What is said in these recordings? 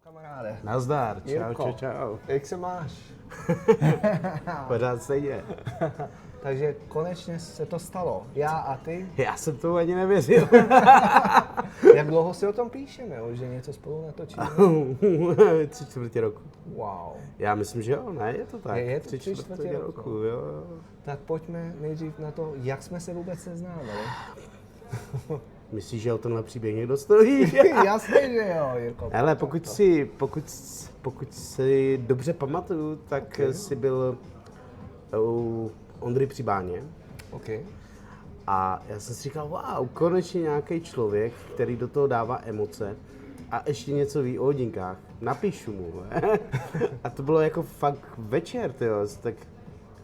Kamaráde. Nazdar, Jirko, čau. Jak se máš? Pořád stejně. Takže konečně se to stalo. Já a ty. Já jsem tomu ani nevěřil. Jak dlouho si o tom píšeme, že něco spolu natočíme? 3/4 roku. Wow. Já myslím, že jo, ne, je to tak. Je to 3/4 roku, jo. Tak pojďme nejdřív na to, jak jsme se vůbec seznámili. Myslíš, že o tenhle příběh někdo stojí? Jasně, že jo, Jirko. Ale pokud si dobře pamatuju, tak Okay. jsi byl u Ondry Přibáně. OK. A já jsem si říkal, wow, konečně nějaký člověk, který do toho dává emoce a ještě něco ví o hodinkách. Napíšu mu. A to bylo jako fakt večer, tyjo. Tak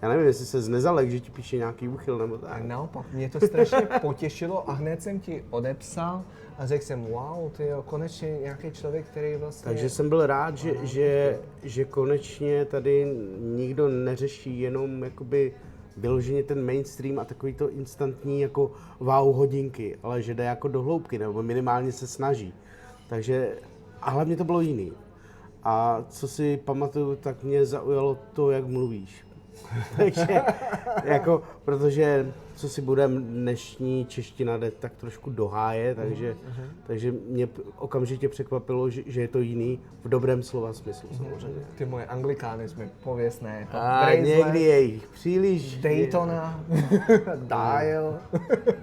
já nevím, jestli se znezalek, že ti píše nějaký úchyl nebo A tak. naopak, mě to strašně potěšilo a hned jsem ti odepsal a řekl jsem, wow, ty jo, konečně nějaký člověk, který vlastně... Takže jsem byl rád, že konečně tady nikdo neřeší jenom jakoby vyloženě ten mainstream a takový to instantní jako wow hodinky, ale že jde jako do hloubky, nebo minimálně se snaží. Takže, a hlavně to bylo jiný. A co si pamatuju, tak mě zaujalo to, jak mluvíš. Takže, jako, protože, co si budem, dnešní čeština jde tak trošku do háje, takže mě okamžitě překvapilo, že je to jiný v dobrém slova smyslu samozřejmě. Ty moje anglikány jsme pověstné. A někdy je jich příliš. Daytona, Dial.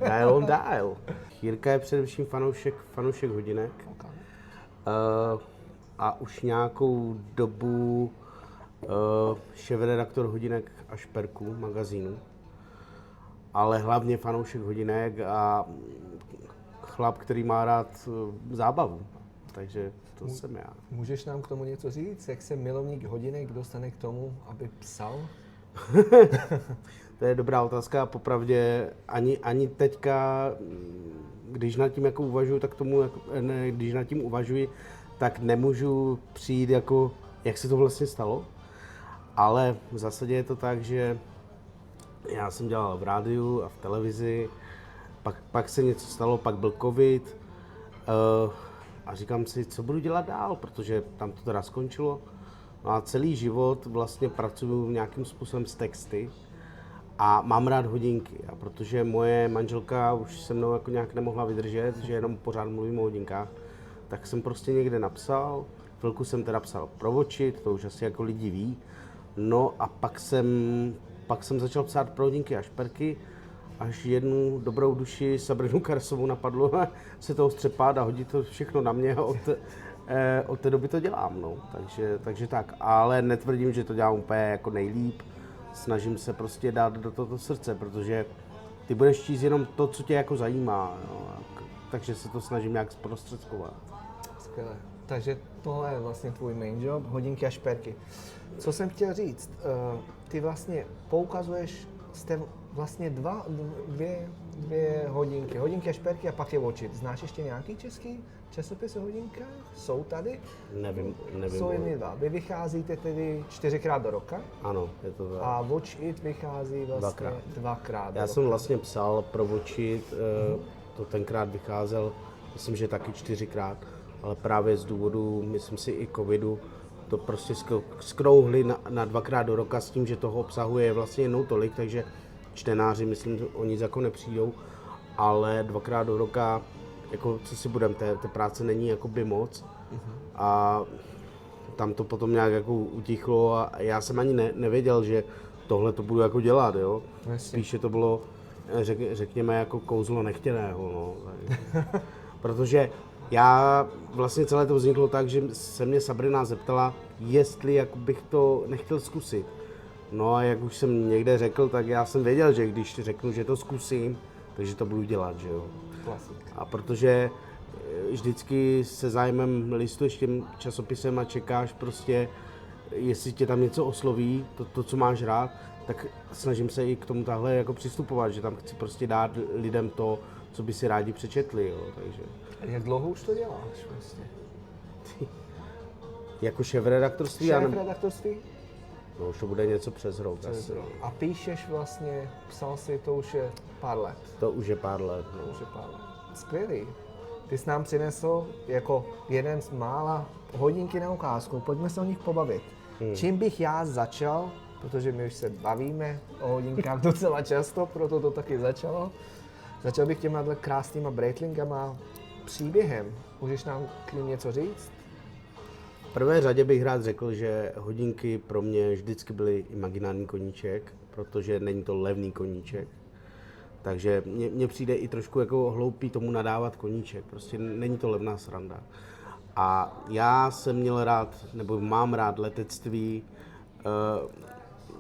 Dial on dial. Jirka je především fanoušek hodinek. A už nějakou dobu šéfredaktor hodinek a šperků magazínu, ale hlavně fanoušek hodinek a chlap, který má rád zábavu, takže to jsem já. Můžeš nám k tomu něco říct? Jak se milovník hodinek dostane k tomu, aby psal? To je dobrá otázka a popravdě ani teďka, když nad tím jako uvažuji, tak tomu, když nad tím uvažuji, tak nemůžu přijít jako, jak se to vlastně stalo. Ale v zásadě je to tak, že já jsem dělal v rádiu a v televizi, pak se něco stalo, pak byl covid a říkám si, co budu dělat dál, protože tam to teda skončilo. No a celý život vlastně pracuji nějakým způsobem s texty a mám rád hodinky. A protože moje manželka už se mnou jako nějak nemohla vydržet, že jenom pořád mluvím o hodinkách, tak jsem prostě někde napsal, chvilku jsem teda psal provočit, to už asi jako lidi ví. No a pak jsem začal psát pro hodinky a šperky, až jednu dobrou duši Sabrinu Karsovou napadlo se toho střepat a hodit to všechno na mě a od té doby to dělám, no. Takže tak, ale netvrdím, že to dělám úplně jako nejlíp, snažím se prostě dát do toho srdce, protože ty budeš číst jenom to, co tě jako zajímá, no. Takže se to snažím nějak zprostředkovat. Skvěle. Takže tohle je vlastně tvůj main job, hodinky a šperky. Co jsem chtěl říct, ty vlastně poukazuješ, jste vlastně dvě hodinky a šperky a pak je očit. Znáš ještě nějaký český časopis o hodinkách? Jsou tady? Nevím. Jsou jen dva. Vy vycházíte tedy 4krát do roka? Ano, je to tak. A Watch It vychází vlastně dvakrát do Já roka. jsem vlastně psal pro Watch It, to tenkrát vycházel, myslím, že taky 4krát, ale právě z důvodu, myslím si, i covidu, to prostě skrouhli na 2krát do roka s tím, že toho obsahuje vlastně jednou tolik, takže čtenáři, myslím, o nic jako nepřijdou, ale 2krát do roka, jako co si budem, té práce není jakoby moc a tam to potom nějak jako utichlo a já jsem ani nevěděl, že tohle to budu jako dělat, jo. Spíše to bylo, řekněme, jako kouzlo nechtěného, no. Protože já vlastně celé to vzniklo tak, že se mě Sabrina zeptala, jestli jak bych to nechtěl zkusit. No a jak už jsem někde řekl, tak já jsem věděl, že když řeknu, že to zkusím, takže to budu dělat, že jo. Klasik. A protože vždycky se zájmem listuješ tím časopisem a čekáš prostě, jestli tě tam něco osloví, to co máš rád, tak snažím se i k tomu tahle jako přistupovat, že tam chci prostě dát lidem to, co by si rádi přečetli, jo, takže. A jak dlouho už to děláš vlastně? Jako šéfredaktorství? Šéfredaktorství? No, už to bude něco přes rok asi. A píšeš vlastně, psal si, to už je pár let. To už je pár let, no. Už je pár let. Skvělý. Ty jsi nám přinesl jako jeden z mála hodinky na ukázku. Pojďme se o nich pobavit. Čím bych já začal, protože my už se bavíme o hodinkách docela často, proto to taky začalo. Začal bych těma krásnýma Breitlingama příběhem. Můžeš nám k nim něco říct? V prvé řadě bych rád řekl, že hodinky pro mě vždycky byly imaginární koníček, protože není to levný koníček. Takže mně přijde i trošku jako hloupý tomu nadávat koníček, prostě není to levná sranda. A já jsem měl rád, nebo mám rád letectví,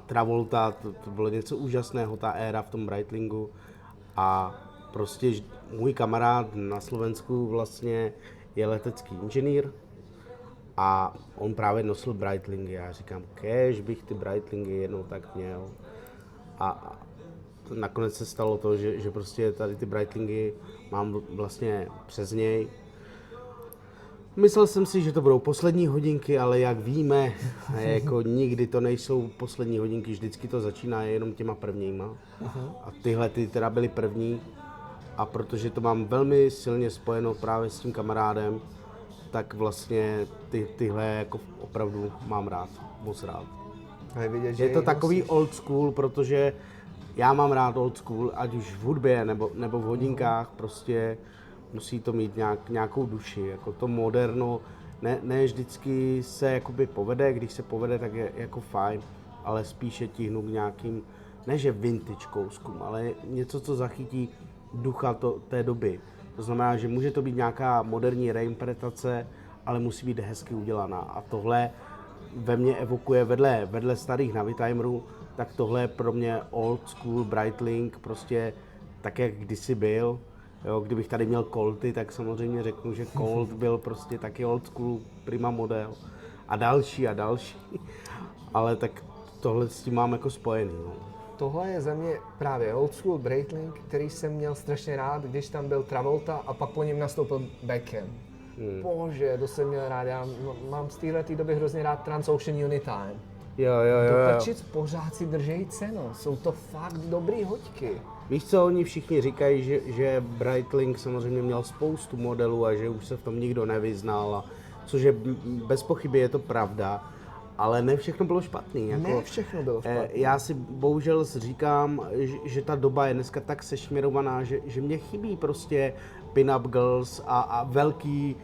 Travolta, to bylo něco úžasného, ta éra v tom Breitlingu. A prostě můj kamarád na Slovensku vlastně je letecký inženýr a on právě nosil Breitlingy. Já říkám, kéž bych ty Breitlingy jednou tak měl. A nakonec se stalo to, že prostě tady ty Breitlingy mám vlastně přes něj. Myslel jsem si, že to budou poslední hodinky, ale jak víme, jako nikdy to nejsou poslední hodinky, vždycky to začíná jenom těma prvníma. A tyhle ty teda byly první. A protože to mám velmi silně spojeno právě s tím kamarádem, tak vlastně tyhle jako opravdu mám rád, moc rád. Je to takový old school, protože já mám rád old school, ať už v hudbě nebo v hodinkách, prostě musí to mít nějakou duši, jako to moderno, ne vždycky se jakoby povede, když se povede, tak je jako fajn, ale spíše tíhnu k nějakým, ne že vintage kouskům, ale něco, co zachytí ducha té doby. To znamená, že může to být nějaká moderní reinterpretace, ale musí být hezky udělaná. A tohle ve mně evokuje vedle starých Navitimerů, tak tohle je pro mě old school Breitling, prostě tak, jak kdysi byl. Jo, kdybych tady měl Colty, tak samozřejmě řeknu, že Colt byl prostě taky old school prima model. A další. Ale tak tohle s tím mám jako spojený. No. Tohle je za mě právě old school Breitling, který jsem měl strašně rád, když tam byl Travolta a pak po něm nastoupil Beckham. Bože, to jsem měl rád. Já mám z této doby hrozně rád Transocean Unitime. Jo. Do prčic pořád si držejí cenu, jsou to fakt dobrý hoďky. Víš co, oni všichni říkají, že Breitling samozřejmě měl spoustu modelů a že už se v tom nikdo nevyznal, což je bez pochyby je to pravda, ale ne všechno bylo špatný. Jako, ne všechno bylo špatný. Já si bohužel říkám, že ta doba je dneska tak sešměrovaná, že mě chybí prostě pin-up girls a velký,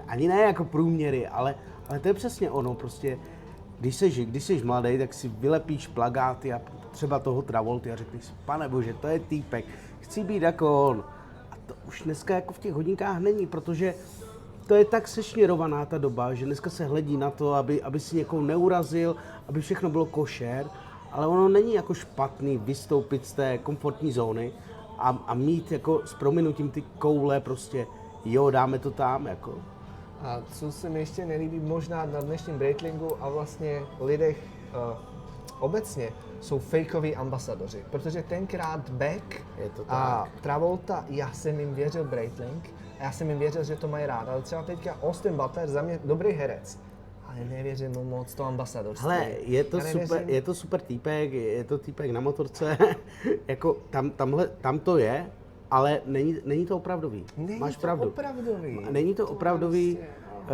ani ne jako průměry, ale to je přesně ono, prostě když jsi mladý, tak si vylepíš plakáty a třeba toho Travolty a řekneš si, pane bože, to je týpek, chci být jako on. A to už dneska jako v těch hodinkách není, protože to je tak sešněrovaná ta doba, že dneska se hledí na to, aby si někoho neurazil, aby všechno bylo košer, ale ono není jako špatný vystoupit z té komfortní zóny a mít jako s prominutím ty koule prostě, jo, dáme to tam, jako. A co se mi ještě nelíbí možná na dnešním Breitlingu a vlastně lidech obecně, jsou fejkoví ambasadoři, protože tenkrát Beck a Travolta, já jsem jim věřil Breitling a já jsem jim věřil, že to mají rád, ale třeba teďka Austin Butler, za mě dobrý herec, ale nevěřím mu moc to ambasadorství. Hele, je to super týpek, je to týpek na motorce, jako tam to je, ale není to opravdový. Máš pravdu. Není to opravdový,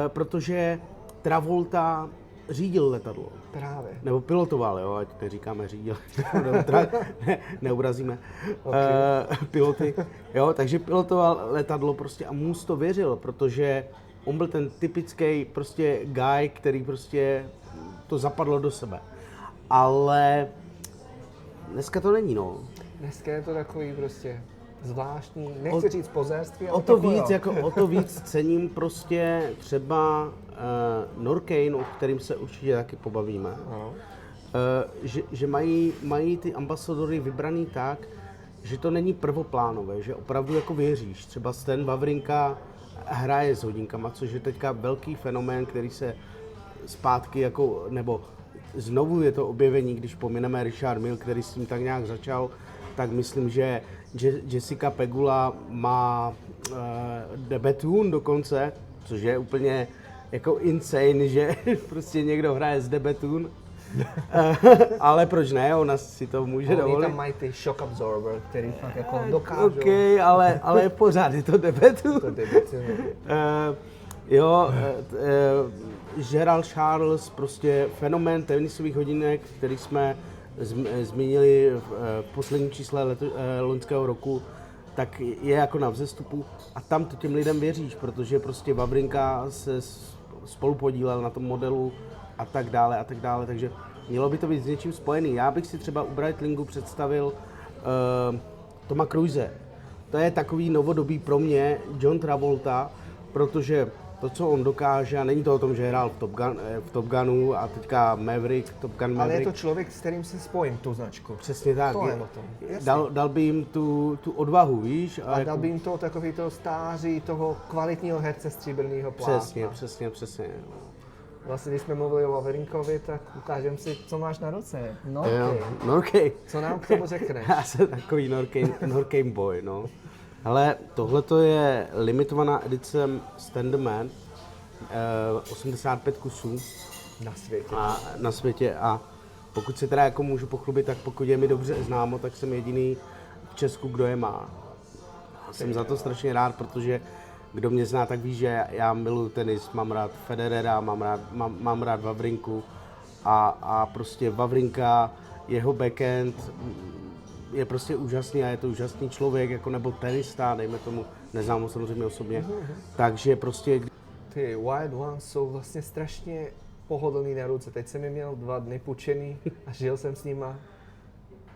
protože Travolta řídil letadlo. Právě. Nebo pilotoval, jo, ať neříkáme řídil, neurazíme piloty. Jo, takže pilotoval letadlo prostě a mu to věřil, protože on byl ten typický prostě guy, který prostě to zapadlo do sebe. Ale dneska to není, no. Dneska je to takový prostě zvláštní, nechci říct pozérství, ale o to víc cením prostě třeba Norcane, o kterým se určitě taky pobavíme. Že mají ty ambasadory vybraný tak, že to není prvoplánové, že opravdu jako věříš. Třeba Stan Wawrinka hraje s hodinkama, což je teďka velký fenomén, který se zpátky jako, nebo znovu je to objevení, když pomineme Richard Mille, který s tím tak nějak začal, tak myslím, že Jessica Pegula má The Bethune dokonce, což je úplně jako insane, že prostě někdo hraje s The Bethune. Ale proč ne, ona si to může Oni dovolit. tam mají ty shock absorber, který fakt jako dokážou. OK, ale pořád je to debetu. To debetuje. Gerald Charles, prostě fenomén tenisových hodinek, který jsme zmínili v posledním čísle loňského roku, tak je jako na vzestupu a tam to těm lidem věříš, protože prostě Wawrinka se spolu podílel na tom modelu a tak dále, takže mělo by to být s něčím spojený. Já bych si třeba u Breitlingu představil Toma Cruise. To je takový novodobý pro mě John Travolta, protože to, co on dokáže, a není to o tom, že hrál v Top Gunu a teďka Maverick, Top Gun Maverick. Ale je to člověk, s kterým si spojím tu značku. Přesně tak. To je o tom. Dal by jim tu odvahu, víš? A dal by jim to takový to stáří toho kvalitního herce stříbrného plátna. Přesně. Vlastně, když jsme mluvili o Wawrinkovi, tak ukážeme si, co máš na ruce. Norkej. Co nám k tomu řekneš? Já jsem takový Norkej boy, no. Hele, tohle je limitovaná edice Standerman, 85 kusů na světě a pokud se teda jako můžu pochlubit, tak pokud je mi dobře známo, tak jsem jediný v Česku, kdo je má. Jsem za to strašně rád, protože kdo mě zná, tak ví, že já miluji tenis, mám rád Federera, mám rád Wawrinku a prostě Wawrinka, jeho backhand je prostě úžasný a je to úžasný člověk, jako nebo tenista, dejme tomu, neznám ho samozřejmě osobně, takže prostě... Ty Wild Ones jsou vlastně strašně pohodlný na ruce. Teď jsem je měl 2 dny půjčený a žil jsem s nima.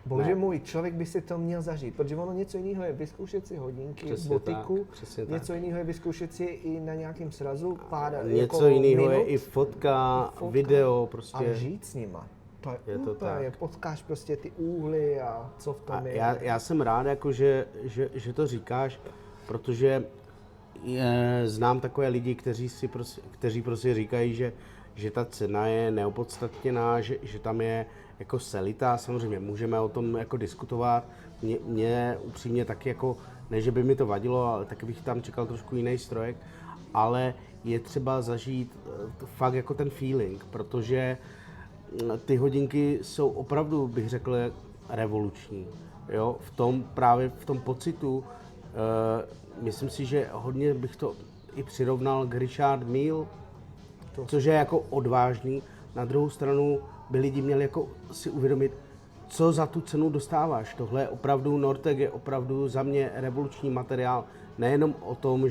Bože můj, člověk by si to měl zažít, protože ono něco jiného je vyzkoušet si hodinky v botiku, něco jiného je vyzkoušet si i na nějakém srazu pár něco jiného je i fotka, video, prostě. A žít s nima. To je to úplně, potkáš prostě ty úhly a co v tom je. Já jsem rád, jako, že to říkáš, protože znám takové lidi, kteří prostě říkají, že ta cena je neopodstatněná, že tam je jako selita. Samozřejmě můžeme o tom jako diskutovat. Mě upřímně taky jako, ne že by mi to vadilo, ale taky bych tam čekal trošku jiný strojek, ale je třeba zažít fakt jako ten feeling, protože ty hodinky jsou opravdu, bych řekl, revoluční. Jo? V tom pocitu, myslím si, že hodně bych to i přirovnal k Richard Mille, což je jako odvážný. Na druhou stranu by lidi měli jako si uvědomit, co za tu cenu dostáváš. Tohle je opravdu, Nortek je opravdu za mě revoluční materiál. Nejenom o tom,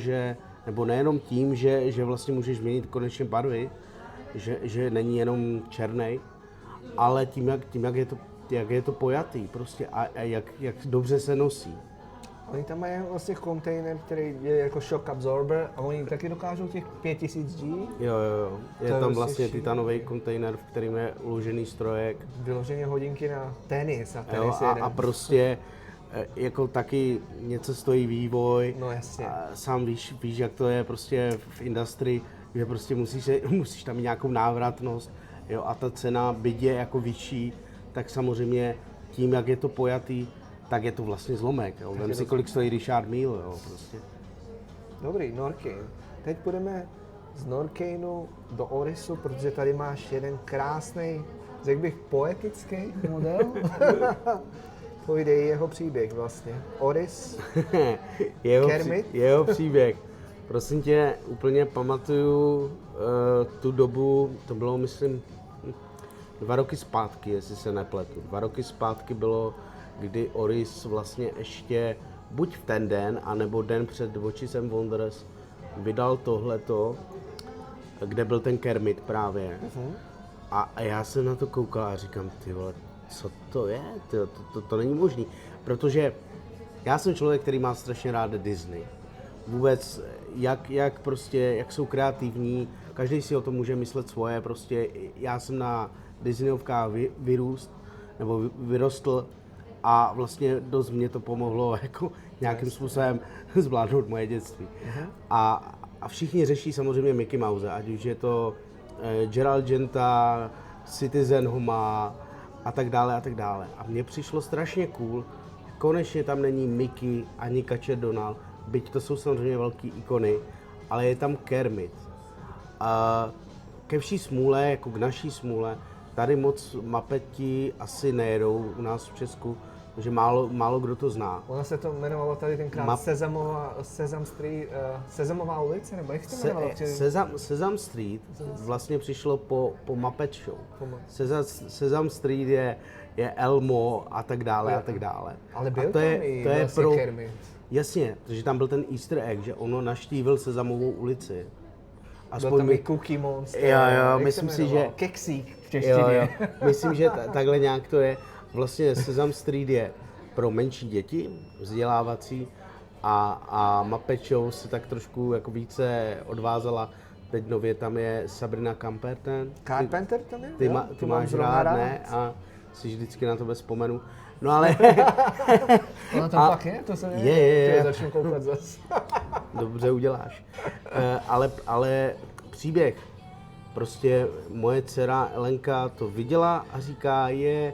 nebo nejenom tím, že vlastně můžeš měnit konečně barvy, že není jenom černej, ale tím, jak je to pojatý prostě a jak dobře se nosí. Oni tam mají vlastně kontejner, který je jako shock absorber a oni taky dokážou těch 5000 G. Jo. Je tam vlastně titanový kontejner, v kterým je uložený strojek. Vyloženě hodinky na tenis a tenis a prostě jako taky něco stojí vývoj. No jasně. A sám víš, jak to je prostě v industrii, že prostě musíš tam mít nějakou návratnost. Jo, a ta cena, byť je jako vyšší, tak samozřejmě tím, jak je to pojatý, tak je to vlastně zlomek. Vem si, kolik stojí Richard Mille, jo, prostě. Dobrý, Norkane. Teď půjdeme z Norkaneu do Orisu, protože tady máš jeden krásný, řekl bych, poetický model. Pojde i jeho příběh vlastně. Oris, Kermit. Jeho příběh. Prosím tě, úplně pamatuju tu dobu, to bylo, myslím, 2 roky zpátky, jestli se nepletu. 2 roky zpátky bylo, kdy Oris vlastně ještě buď v ten den, anebo den před Watches & Wonders vydal tohleto, kde byl ten Kermit právě. A já jsem na to koukal a říkám, ty vole, co to je? To není možný. Protože já jsem člověk, který má strašně rád Disney. Vůbec, jak jsou kreativní, každý si o tom může myslet svoje, prostě já jsem na Disneyovkách vyrostl a vlastně dost mě to pomohlo jako nějakým způsobem zvládnout moje dětství. A všichni řeší samozřejmě Mickey Mouse, ať už je to Gerald Genta, Citizen ho má a tak dále. A mně přišlo strašně cool, konečně tam není Mickey ani Kačer Donald, byť to jsou samozřejmě velký ikony, ale je tam Kermit. A ke vší smůle, jako k naší smůle, tady moc mapeti asi nejedou u nás v Česku, takže málo kdo to zná. Ona se to jmenovalo tady tenkrát Sesam Street, Sezamová ulice, nebo jak se to jmenovalo? Sesam Street vlastně přišlo po Muppet Show. Sesam Street je Elmo a tak dále a tak dále. Ale byl to je, tam i to je vlastně Kermit. Jasně, protože tam byl ten Easter egg, že ono naštívil Sezamovou ulici. Byl tam i Cookie Monster. Jo, myslím si, že... Keksík v češtině. Jo. Myslím, že takhle nějak to je. Vlastně Sesam Street je pro menší děti, vzdělávací, a Muppet Show se tak trošku jako více odvázala. Teď nově tam je Sabrina Carpenter tam je? Ty máš rád, ne? A si vždycky na to vzpomenu. No ale... Ona tam pak je? To se nevím. Je. Začnu koukat zase. Dobře uděláš. Ale příběh. Prostě moje dcera Elenka to viděla a říká, je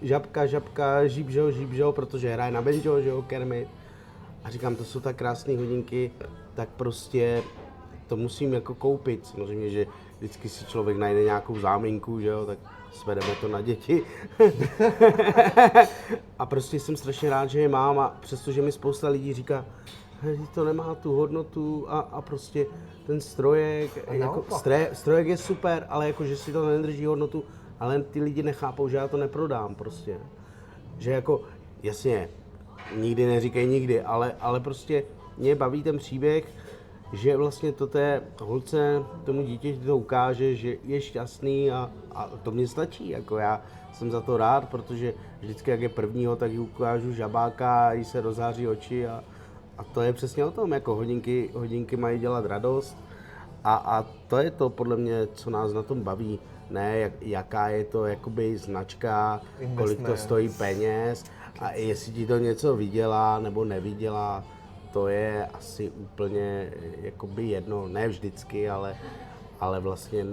žabka, žíbžo, protože hraje na banjo, že jo, Kermit. A říkám, to jsou tak krásné hodinky, tak prostě to musím jako koupit. Samozřejmě, že vždycky si člověk najde nějakou záminku, že jo, tak svedeme to na děti. A prostě jsem strašně rád, že je mám, a přestože mi spousta lidí říká, to nemá tu hodnotu a prostě ten strojek, jako, strojek je super, ale jako, že si to nedrží hodnotu, ale ty lidi nechápou, že já to neprodám prostě. Že jako, jasně, nikdy neříkej nikdy, ale prostě mě baví ten příběh, že vlastně to té holce, tomu dítěti to ukáže, že je šťastný a to mě stačí, jako já jsem za to rád, protože vždycky, jak je prvního, tak ji ukážu žabáka, jí se rozháří oči a to je přesně o tom, jako hodinky mají dělat radost a to je to podle mě, co nás na tom baví, ne jaká je to jakoby značka, kolik to stojí peněz a jestli ti to něco vydělá nebo nevydělá, to je asi úplně jakoby jedno, ne vždycky, ale vlastně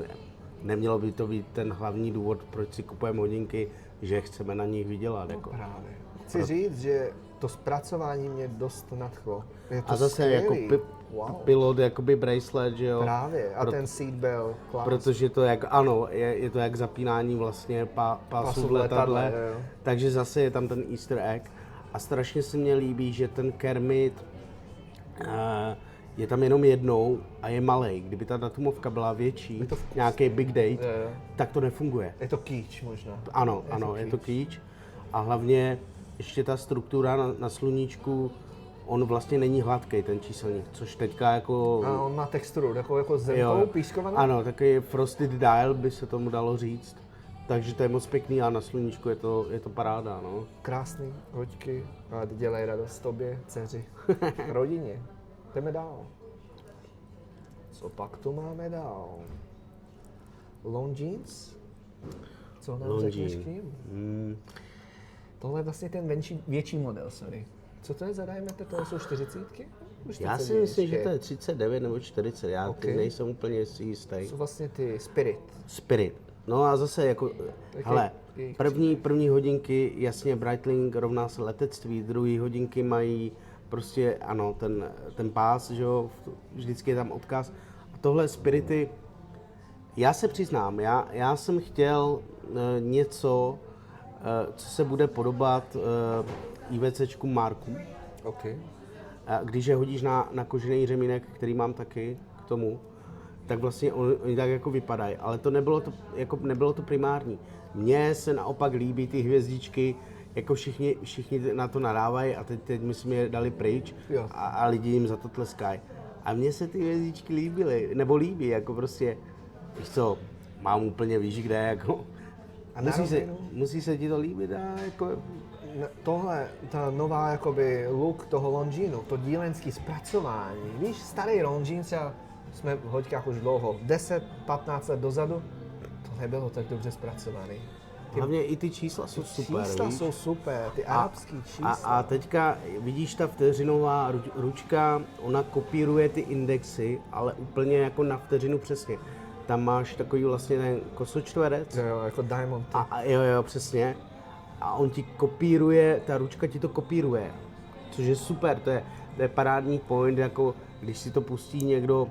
nemělo by to být ten hlavní důvod, proč si kupujeme hodinky, že chceme na nich vydělat. Jako. Právě. Chci říct, že to zpracování mě dost nadchlo. Je to a zase skvělý. jako pilot, jakoby bracelet, že jo. Právě, a ten seatbelt, klás. Protože to ano, je to jak zapínání vlastně pásu v letadle, takže zase je tam ten Easter egg. A strašně se mně líbí, že ten Kermit je tam jenom jednou a je malej. Kdyby ta datumovka byla větší, nějaký big date, tak to nefunguje. Je to kýč možná. Ano, je to kýč. A hlavně ještě ta struktura na sluníčku, on vlastně není hladký, ten číselník, což teďka jako... A on má texturu, jako zemkou, pískovanou? Ano, takový frosted dial by se tomu dalo říct. Takže to je moc pěkný a na sluníčku je to paráda, no. Krásný hoďky a dělej radost tobě, dceři, rodině. Jdeme dál. Co pak tu máme dál? Longines? Co nám řekneš k ním? Tohle je vlastně ten větší model, sorry. Co to je za diametr? To jsou 40? Já si myslím, že to je 39 nebo 40, já nejsem úplně jistý. Jsou vlastně ty Spirit. No a zase jako, hele, první hodinky, jasně Breitling rovná se letectví, druhý hodinky mají prostě, ano, ten pás, že jo, vždycky je tam odkaz. A tohle Spirity, já se přiznám, já jsem chtěl něco, co se bude podobat IVCčku Marku. Okay. Když je hodíš na kožený řemínek, který mám taky k tomu, tak vlastně oni tak jako vypadají, ale to nebylo to primární. Mně se naopak líbí ty hvězdičky, jako všichni na to nadávají a teď my jsme je dali pryč a lidi jim za to tleskají. A mně se ty hvězdičky líbí, jako prostě, víš co, mám úplně víš kde, jako, a musí se ti to líbit a jako... Tohle, ta nová jakoby look toho Longinu, to dílenský zpracování, víš, starý Longin, jsme v hoďkách už dlouho, 10-15 let dozadu, to nebylo tak dobře zpracované. Hlavně i ty čísla jsou super, čísla jsou super, ty arabský čísla. A teďka vidíš ta vteřinová ručka, ona kopíruje ty indexy, ale úplně jako na vteřinu přesně. Tam máš takový vlastně ten kosočtverec. Jo, jako diamond. Jo, přesně. A on ti kopíruje, ta ručka ti to kopíruje, což je super, to je parádní point, jako když si to pustí někdo,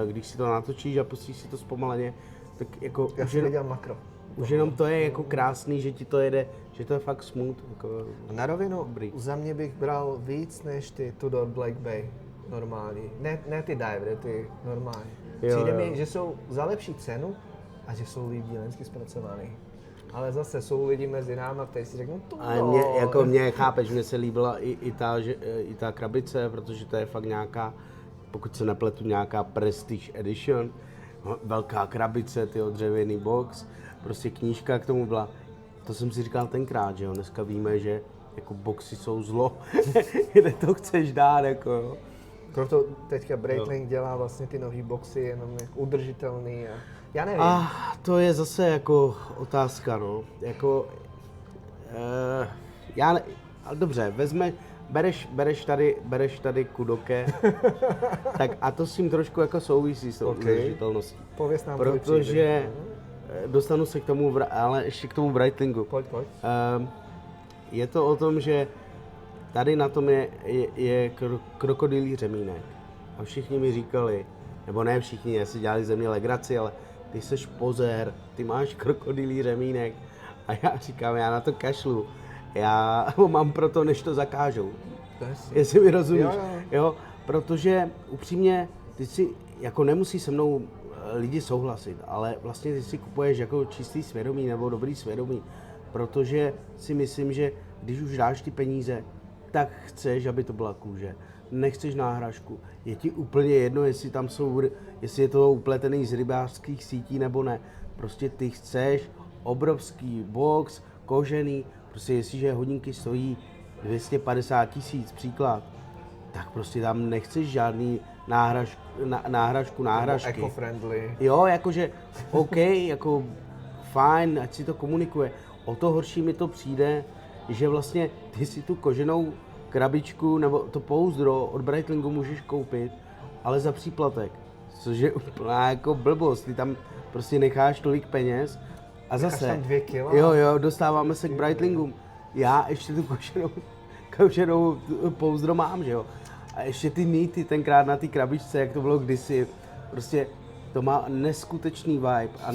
když si to natočíš a pustíš si to zpomaleně, tak jako... Já jsem viděl makro. Už jenom to je jako krásný, že ti to jede, že to je fakt smooth. Jako Na rovinu, dobrý. za mě bych bral víc než ty Tudor Black Bay normální. Ne ty divery, ty normální. Přijde mi, že jsou za lepší cenu a že jsou líp dílensky zpracovaný. Ale zase jsou lidi mezi náma, kteří si řeknou to. Ale mě chápeš, mně se líbila i ta krabice, protože to je fakt nějaká, pokud se nepletu, nějaká Prestige Edition. Velká krabice, dřevěný box, prostě knížka k tomu byla. To jsem si říkal tenkrát, že jo, dneska víme, že jako boxy jsou zlo, kde to chceš dát, jako jo. Proto teďka Breitling dělá vlastně ty nový boxy jenom jako udržitelný a já nevím. To je zase jako otázka, no, jako, ale dobře, bereš tady kudoke, tak a to s tím trošku jako souvisí s tou udržitelností. Pověz nám, protože dostanu se k tomu, ale ještě k tomu Breitlingu. Pojď. Je to o tom, že tady na tom je krokodýlí řemínek. A všichni mi říkali, nebo ne všichni, jestli dělali ze mě legraci, ale ty seš pozér, ty máš krokodýlí řemínek. A já říkám, já na to kašlu. Já ho mám proto, než to zakážou. Jestli mi rozumíš. Jo, protože upřímně, ty si jako nemusí se mnou lidi souhlasit, ale vlastně ty si kupuješ jako čistý svědomí nebo dobrý svědomí, protože si myslím, že když už dáš ty peníze, tak chceš, aby to byla kůže. Nechceš náhražku. Je ti úplně jedno, jestli tam jsou, jestli je to upletený z rybářských sítí nebo ne. Prostě ty chceš obrovský box, kožený, prostě jestliže hodinky stojí 250 000, příklad, tak prostě tam nechceš žádný náhražky. Eco-friendly. Jo, jakože OK, jako fajn, ať si to komunikuje. O to horší mi to přijde, že vlastně ty si tu koženou krabičku nebo to pouzdro od Breitlingu můžeš koupit, ale za příplatek, což je úplná jako blbost. Ty tam prostě necháš tolik peněz a zase, tam 2 kila. Jo, dostáváme se k Breitlingům. Já ještě tu koženou pouzdro mám, že jo. A ještě ty nity tenkrát na té krabičce, jak to bylo kdysi, prostě to má neskutečný vibe a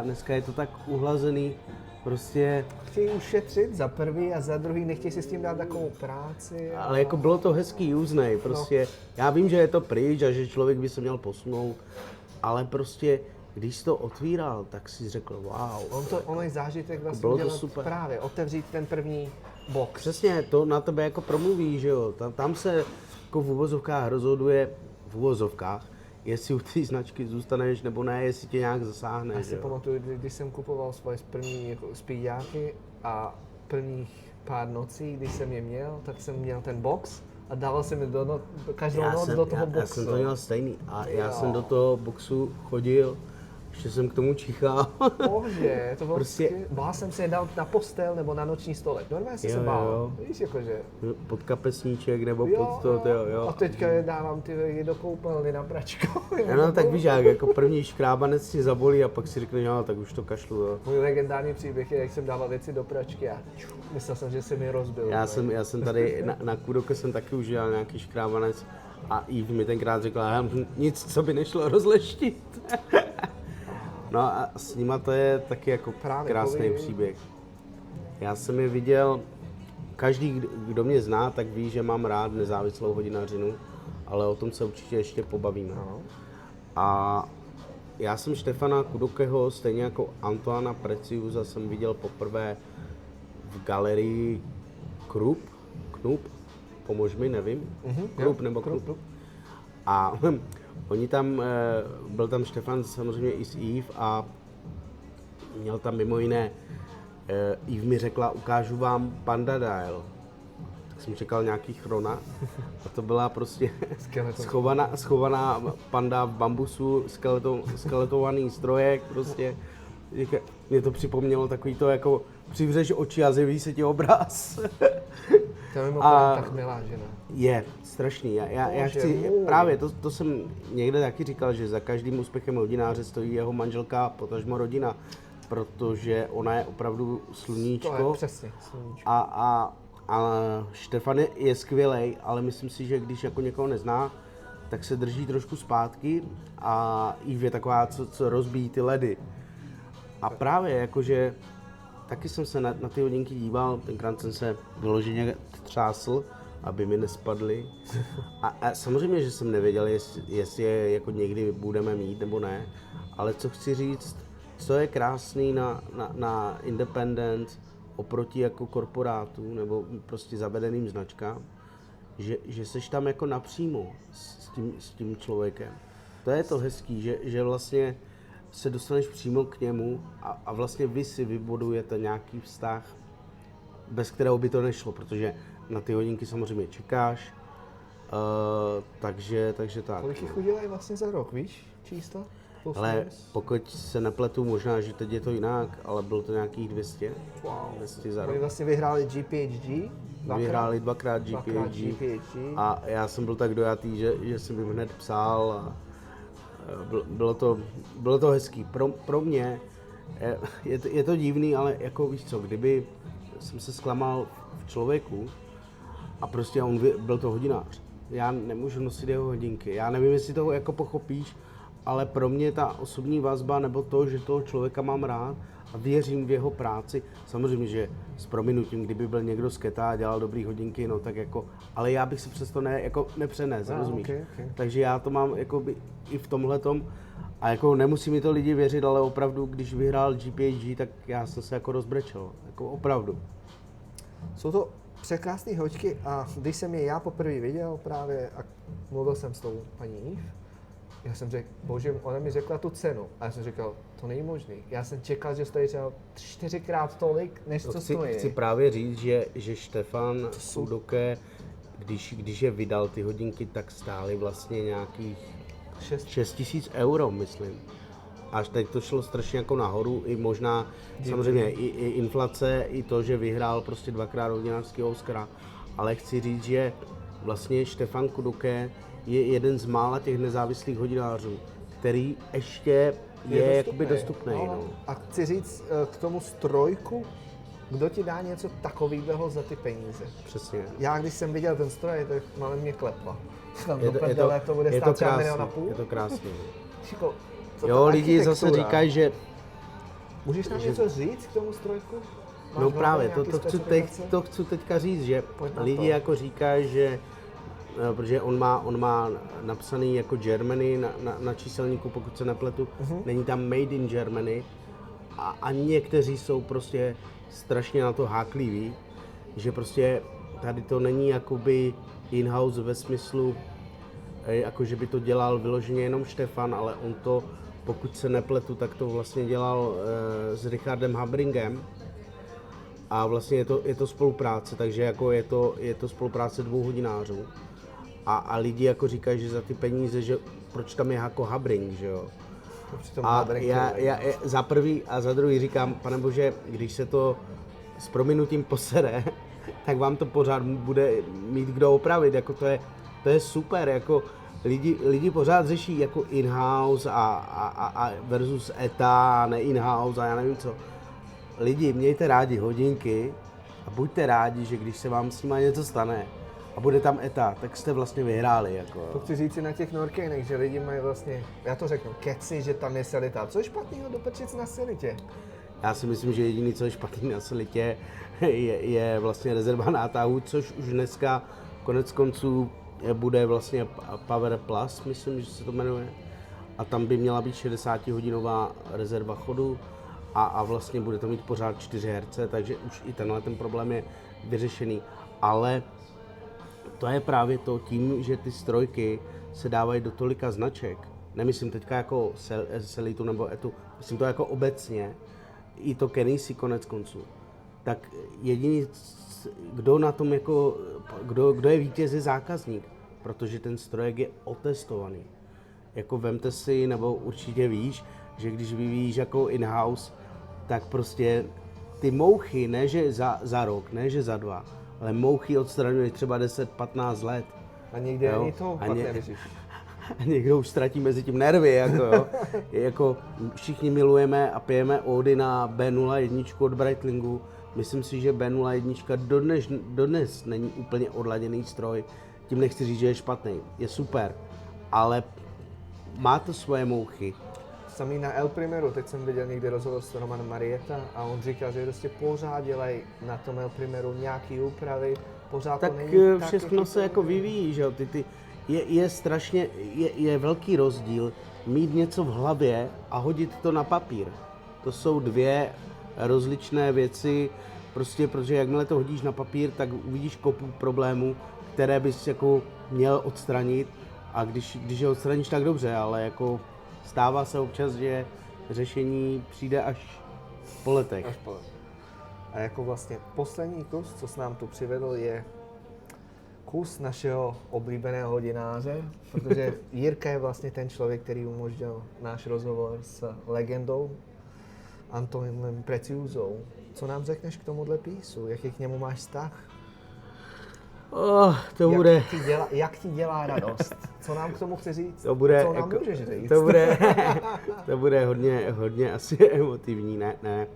dneska je to tak uhlazený, prostě... Chtějí ušetřit za prvý a za druhý nechtějí si s tím dát takovou práci. Ale jako bylo to hezký, úznej, prostě, já vím, že je to pryč a že člověk by se měl posunout, ale prostě, když jsi to otvíral, tak si řekl, wow. Ono je zážitek vlastně bylo to udělat super. právě, otevřít ten první box. Přesně, to na tebe jako promluví, že jo, tam se jako v uvozovkách rozhoduje, jestli u té značky zůstaneš nebo ne, jestli tě nějak zasáhne. Já si pamatuju, když jsem kupoval svoje první jako spíďáky a prvních pár nocí, když jsem je měl, tak jsem měl ten box a dával jsem je každou noc do toho boxu. Já jsem to měl stejný a já jsem do toho boxu chodil, ještě jsem k tomu čichal. Bože, to bylo prostě... Bál jsem se je dal na postel nebo na noční stolek. Normálně jsem se bál, víš, jakože... Pod kapesníček nebo pod to, jo. A teďka je dávám je do koupelny na pračku. No tak víš jak, jako první škrábanec ti zabolí a pak si řekneš, no tak už to kašlu, jo. Můj legendární příběh je, jak jsem dával věci do pračky a myslel jsem, že se mi rozbil. Já jsem tady na Kudoke jsem taky už dělal nějaký škrábanec a Eve mi tenkrát řekla, nic, co by nešlo rozleštit. No a s nima to je taky jako krásný příběh. Já jsem je viděl, každý, kdo mě zná, tak ví, že mám rád nezávislou hodinařinu, ale o tom se určitě ještě pobavíme. No. A já jsem Štefana Kudokeho, stejně jako Antoana Preciusa, jsem viděl poprvé v galerii Knup, pomož mi, nevím, Knup. A oni tam, byl tam Štefan samozřejmě i s Eve a měl tam mimo jiné, Eve mi řekla, ukážu vám Panda Dial. Tak jsem čekal nějaký chrona a to byla prostě schovaná panda v bambusu, skeletovaný strojek, prostě. Mě to připomnělo takový to jako přivřeš oči a zjeví se ti obraz. To je mimochodem tak milá žena. Je, strašný. Já chci, právě to jsem někde taky říkal, že za každým úspěchem hodináře stojí jeho manželka, potažmo rodina, protože ona je opravdu sluníčko. To je přesně sluníčko. A Štefan je skvělej, ale myslím si, že když jako někoho nezná, tak se drží trošku zpátky a Eve je taková, co rozbíjí ty ledy. A právě jakože taky jsem se na ty hodinky díval, tenkrát jsem se vyloženě třásl, aby mi nespadly. A samozřejmě, že jsem nevěděl, jestli je jako někdy budeme mít nebo ne, ale co chci říct, co je krásný na Independent oproti jako korporátu nebo prostě zavedeným značkám, že seš tam jako napřímo s tím člověkem. To je to hezký, že vlastně se dostaneš přímo k němu a vlastně vy si vybudujete nějaký vztah, bez kterého by to nešlo, protože na ty hodinky samozřejmě čekáš, takže tak. Kolik jich udělají vlastně za rok, víš, číslo? Ale pokud se nepletu, možná, že teď je to jinak, ale bylo to nějakých 200. Wow. 200 za rok. Oni vlastně vyhráli GPHG. Vyhráli dvakrát GPHG a já jsem byl tak dojatý, že jsem jim hned psal a bylo to hezký. Pro mě je to divný, ale jako víš co, kdyby jsem se zklamal v člověku a prostě byl to hodinář. Já nemůžu nosit jeho hodinky. Já nevím, jestli to jako pochopíš, ale pro mě ta osobní vazba nebo to, že toho člověka mám rád a věřím v jeho práci. Samozřejmě, že s prominutím, kdyby byl někdo z Keta a dělal dobrý hodinky, no tak jako, ale já bych se přesto nepřenesl, rozumíš? Okay. Takže já to mám jakoby i v tomhletom a jako nemusí mi to lidi věřit, ale opravdu, když vyhrál GPHG, tak já jsem se jako rozbrečel, jako opravdu. Jsou to překrásné hoďky a když jsem je já poprvé viděl právě a mluvil jsem s tou paní Eve, já jsem řekl, bože, ona mi řekla tu cenu a já jsem říkal, to není možný. Já jsem čekal, že stojí třeba 4x tolik, než co stojí. Chci právě říct, že Štefan Kudoke, když je vydal ty hodinky, tak stály vlastně nějakých 6 000 euro, myslím. Až teď to šlo strašně jako nahoru, i možná samozřejmě i inflace, i to, že vyhrál prostě dvakrát hodinářského Oscara. Ale chci říct, že vlastně Štefan Kudoke je jeden z mála těch nezávislých hodinářů, který ještě je jakoby dostupný. No. A chci říct k tomu strojku, kdo ti dá něco takového za ty peníze? Přesně. Já když jsem viděl ten stroj, tak malé mě klepla. To bude je stát to třeba krásný, 1,5 milionu. je to krásný. Šiko, Jo, lidi zase říkají, že... Můžeš nám něco říct k tomu strojku? No právě, to chci teďka říct, že lidi jako říkají, že protože on má napsaný jako Germany na číselníku, pokud se nepletu, není tam Made in Germany a někteří jsou prostě strašně na to hákliví, že prostě tady to není jakoby in-house ve smyslu, jako že by to dělal vyloženě jenom Štefan, ale on to, pokud se nepletu, tak to vlastně dělal s Richardem Habringem a vlastně je to spolupráce, takže jako je to spolupráce 2 hodinářů. A lidi jako říkají, že za ty peníze, že proč tam je jako Habring, že jo? A já za prvý a za druhý říkám, pane bože, když se to s prominutím posere, tak vám to pořád bude mít kdo opravit, jako to je super, jako lidi pořád řeší jako in-house a versus ETA, ne in-house a já nevím co. Lidi, mějte rádi hodinky a buďte rádi, že když se vám s nima něco stane, a bude tam ETA, tak jste vlastně vyhráli. Jako. To chci říct si na těch Norcanech, že lidi mají vlastně, já to řeknu, keci, že tam je selita. Co je špatného do prčic na selitě? Já si myslím, že jediný, co je špatný na selitě, je vlastně rezerva nátahu, což už dneska konec konců bude vlastně Power Plus, myslím, že se to jmenuje. A tam by měla být 60hodinová rezerva chodu a vlastně bude to mít pořád 4 herce, takže už i tenhle ten problém je vyřešený. Ale to je právě to tím, že ty strojky se dávají do tolika značek. Nemyslím teďka jako Selitu nebo Etu, myslím to jako obecně. I to Kenisy konec konců. Tak jediný, kdo na tom jako, kdo je vítěz, je zákazník. Protože ten strojek je otestovaný. Jako vemte si, nebo určitě víš, že když vyvíjíš jako in-house, tak prostě ty mouchy, ne že za rok, ne že za 2, ale mouchy odstraňuješ třeba 10-15 let. A někde ani to pak nevyříš. A někdo už ztratí mezi tím nervy, jako jo. Jako všichni milujeme a pijeme ódy na B01 od Breitlingu. Myslím si, že B01 dodnes není úplně odladěný stroj. Tím nechci říct, že je špatný. Je super, ale má to svoje mouchy. Samý na El Primeru, teď jsem viděl někdy rozhovor s Romanem Marietta a on říkal, že prostě pořád dělají na tom El Primeru nějaký úpravy, pořád Tak to není tak, všechno se jako vyvíjí, že jo, je strašně, je velký rozdíl mít něco v hlavě a hodit to na papír. To jsou dvě rozličné věci, prostě protože jakmile to hodíš na papír, tak uvidíš kopu problémů, které bys jako měl odstranit a když je odstraníš, tak dobře, ale jako stává se občas, že řešení přijde až po letech. Až po. A jako vlastně poslední kus, co s nám tu přivedl, je kus našeho oblíbeného hodináře, protože Jirka je vlastně ten člověk, který umožnil náš rozhovor s legendou Antonem Preciuzou. Co nám řekneš k tomuhle písu? Jaký k němu máš vztah? To bude... Jak ti dělá radost? Co nám k tomu chce říct? To bude, co nám jako, můžeš říct? To bude hodně asi emotivní, ne.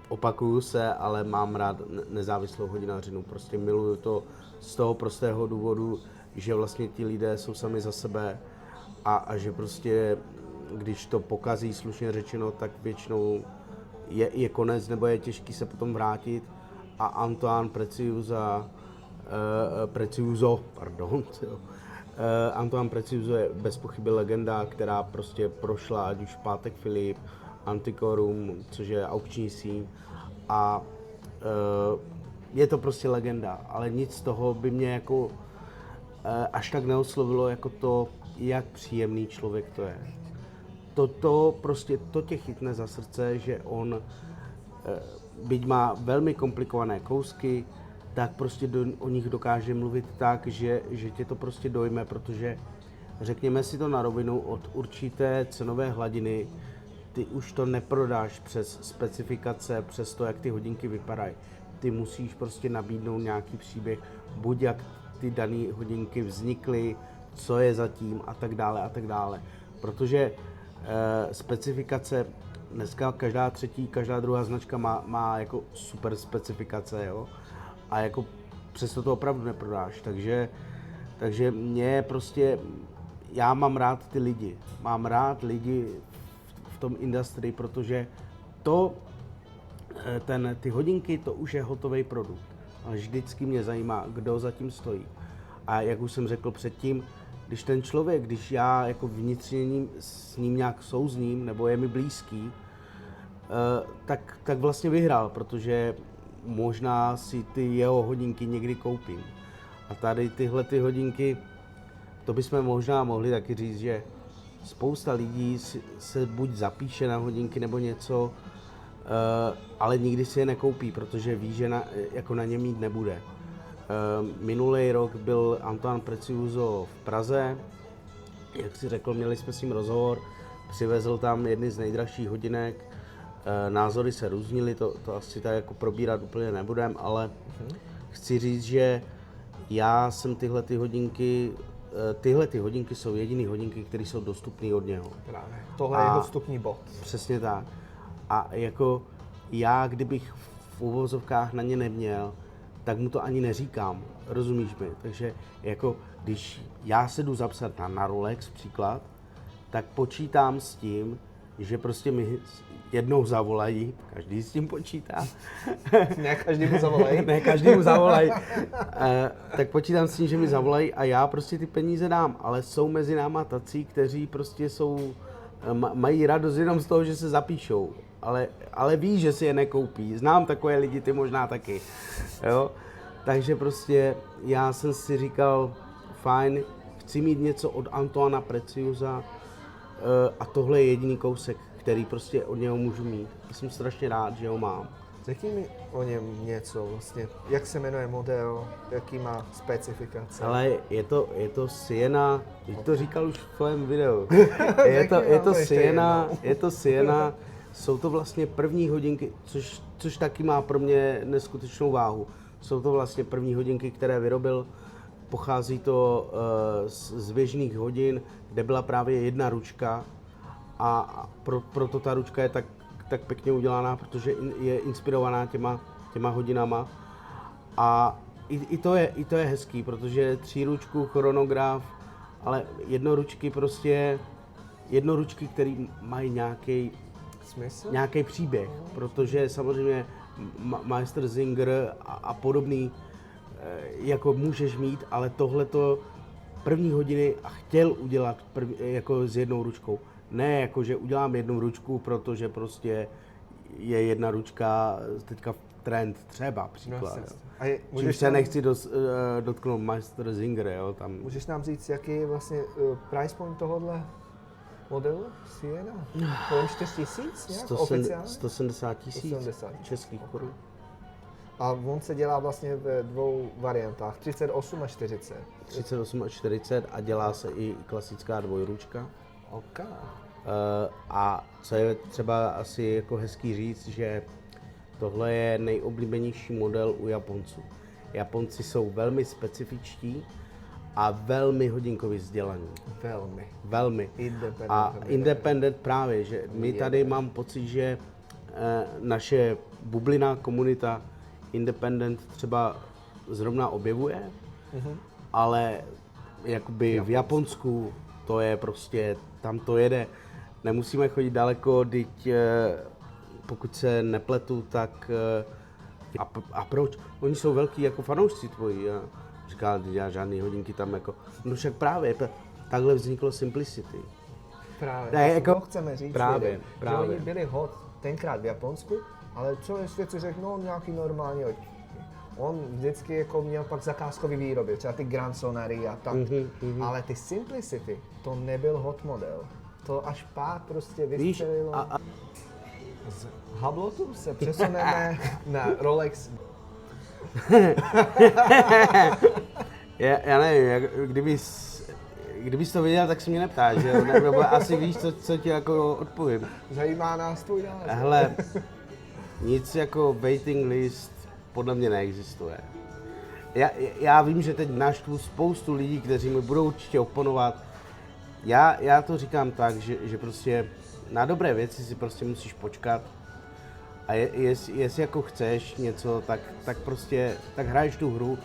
Opakuju se, ale mám rád nezávislou hodinařinu. Prostě miluju to z toho prostého důvodu, že vlastně ti lidé jsou sami za sebe a že prostě, když to pokazí, slušně řečeno, tak většinou je konec nebo je těžký se potom vrátit. A Antoine Antoine Preciuso je bez pochyby legenda, která prostě prošla ať už Pátek Filip, Antiquorum, což je aukční síň a je to prostě legenda, ale nic z toho by mě jako až tak neoslovilo jako to, jak příjemný člověk to je. To tě chytne za srdce, že on byť má velmi komplikované kousky, tak prostě o nich dokáže mluvit tak, že tě to prostě dojme, protože řekněme si to na rovinu, od určité cenové hladiny ty už to neprodáš přes specifikace, přes to, jak ty hodinky vypadají. Ty musíš prostě nabídnout nějaký příběh, buď jak ty dané hodinky vznikly, co je zatím a tak dále. Protože specifikace, dneska každá třetí, každá druhá značka má jako super specifikace, jo? A jako přesto to opravdu neprodáš, takže mě prostě, já mám rád ty lidi, mám rád lidi v tom industrii, protože ty hodinky, to už je hotový produkt, ale vždycky mě zajímá, kdo za tím stojí. A jak už jsem řekl předtím, když já jako vnitřně s ním nějak souzním, nebo je mi blízký, tak vlastně vyhrál, protože možná si ty jeho hodinky někdy koupím. A tady tyhle ty hodinky, to bychom možná mohli taky říct, že spousta lidí se buď zapíše na hodinky nebo něco, ale nikdy si je nekoupí, protože ví, že jako na ně mít nebude. Minulý rok byl Antoine Preciuso v Praze, jak si řekl, měli jsme s ním rozhovor, přivezl tam jedny z nejdražších hodinek, názory se různily, to asi tak jako probírat úplně nebudem, ale chci říct, že já jsem tyhle hodinky jsou jediný hodinky, které jsou dostupné od něho. Právě. Tohle je jeho vstupní bod. Přesně tak. A jako já, kdybych v uvozovkách na ně neměl, tak mu to ani neříkám, rozumíš mi? Takže jako když já se jdu zapsat na Rolex příklad, tak počítám s tím, že prostě mi jednou zavolají, každý s tím počítá. Ne každému zavolají. Ne každému zavolají. Tak počítám s tím, že mi zavolají a já prostě ty peníze dám, ale jsou mezi náma tací, kteří prostě mají radost jenom z toho, že se zapíšou, ale ví, že si je nekoupí. Znám takové lidi, ty možná taky. Jo? Takže prostě já jsem si říkal, fajn, chci mít něco od Antoana Preciusa a tohle je jediný kousek, který prostě od něho můžu mít. Já jsem strašně rád, že ho mám. Řekni mi o něm něco vlastně. Jak se jmenuje model, jaký má specifikace? Ale je to Siena, teď to říkal už v tvém videu. Je to Siena, jsou to vlastně první hodinky, což taky má pro mě neskutečnou váhu. Jsou to vlastně první hodinky, které vyrobil. Pochází to z běžných hodin, kde byla právě jedna ručka a proto ta ručka je tak pěkně udělaná, protože je inspirovaná těma hodinama. A i to je hezký, protože 3ručku chronograf, ale jednoručky prostě jednoručky, které mají Smysl? nějaký příběh, protože samozřejmě Meister Singer a podobný jako můžeš mít, ale tohleto první hodiny a chtěl udělat jako s jednou ručkou. Ne jako, že udělám jednu ručku, protože prostě je jedna ručka teďka trend třeba příklad. No, Čím se nechci dotknout Meister Singer, jo, tam. Můžeš nám říct, jaký je vlastně price point tohohle modelu Siena? Kolem 4 000 nějak oficiálně? 170 000 českých korun. A on se dělá vlastně ve dvou variantách, 38 a 40. 38 a 40 a dělá se i klasická dvojručka. OK. A co je třeba asi jako hezký říct, že tohle je nejoblíbenější model u Japonců. Japonci jsou velmi specifičtí a velmi hodinkově vzdělaní. Velmi. Independent právě, že my tady mám pocit, že naše bublina, komunita Independent třeba zrovna objevuje, ale jakoby v Japonsku to je prostě, tam to jede. Nemusíme chodit daleko, teď pokud se nepletu, tak a proč? Oni jsou velký jako fanoušci tvoji. A říkal, že já žádný hodinky tam jako, no však právě, takhle vzniklo Simplicity. Právě, ne, jako, to chceme říct, právě. že oni byli hot tenkrát v Japonsku, ale co je svět si řekl, no nějaký normální hodinky. On vždycky jako měl pak zakázkový výroby, třeba ty Grand Sonary a tak, ale ty Simplicity, to nebyl hot model. To až pár prostě vystřelilo. Z Hublotu se přesuneme na Rolex. já nevím, kdybys to viděl, tak se mě neptáš, že jo? Nebo asi víš, co ti jako odpovím. Zajímá nás tvůj názor. Hele, nic jako waiting list podle mě neexistuje. Já vím, že teď naštvu spoustu lidí, kteří mi budou určitě oponovat. Já to říkám tak, že prostě na dobré věci si prostě musíš počkat. A jestli jako chceš něco, tak prostě tak hraješ tu hru,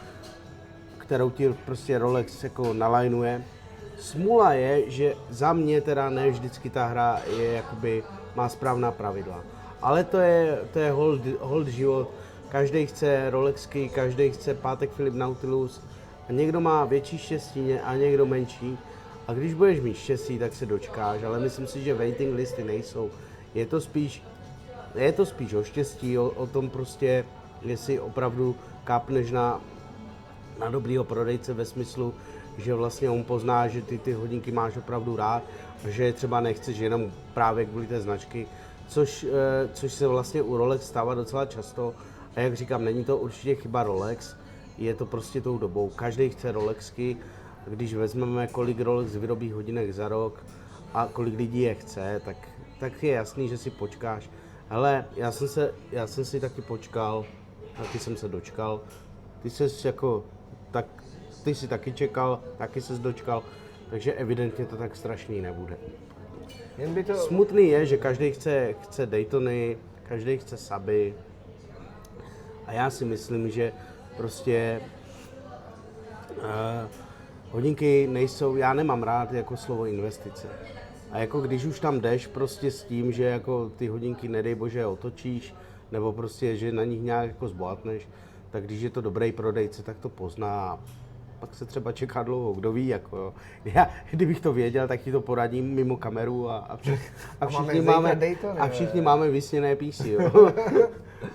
kterou ti prostě Rolex jako nalajnuje. Smůla je, že za mě teda ne vždycky ta hra je jakoby, má správná pravidla. Ale to je hold život. Každý chce Rolexky, každý chce Patek Philippe Nautilus. A někdo má větší štěstí a někdo menší. A když budeš mít štěstí, tak se dočkáš. Ale myslím si, že waiting listy nejsou. Je to spíš o štěstí, o tom prostě, jestli opravdu kápneš na dobrýho prodejce ve smyslu, že vlastně on pozná, že ty hodinky máš opravdu rád a že je třeba nechceš jenom právě kvůli té značky, což se vlastně u Rolex stává docela často. A jak říkám, není to určitě chyba Rolex, je to prostě tou dobou. Každý chce Rolexky, když vezmeme, kolik Rolex vyrobí hodinek za rok a kolik lidí je chce, tak je jasný, že si počkáš. Hele, já jsem si taky počkal, taky jsem se dočkal. Ty jsi taky čekal, taky ses dočkal, takže evidentně to tak strašný nebude. Smutný je, že každý chce Daytony, každý chce Saby. A já si myslím, že prostě hodinky nejsou, já nemám rád jako slovo investice. A jako když už tam jdeš prostě s tím, že jako ty hodinky nedej bože otočíš, nebo prostě, že na nich nějak jako zbohatneš, tak když je to dobrý prodejce, tak to pozná. Pak se třeba čeká dlouho, kdo ví, jako jo. Já, kdybych to věděl, tak ti to poradím mimo kameru a všichni máme vysněné písy, jo.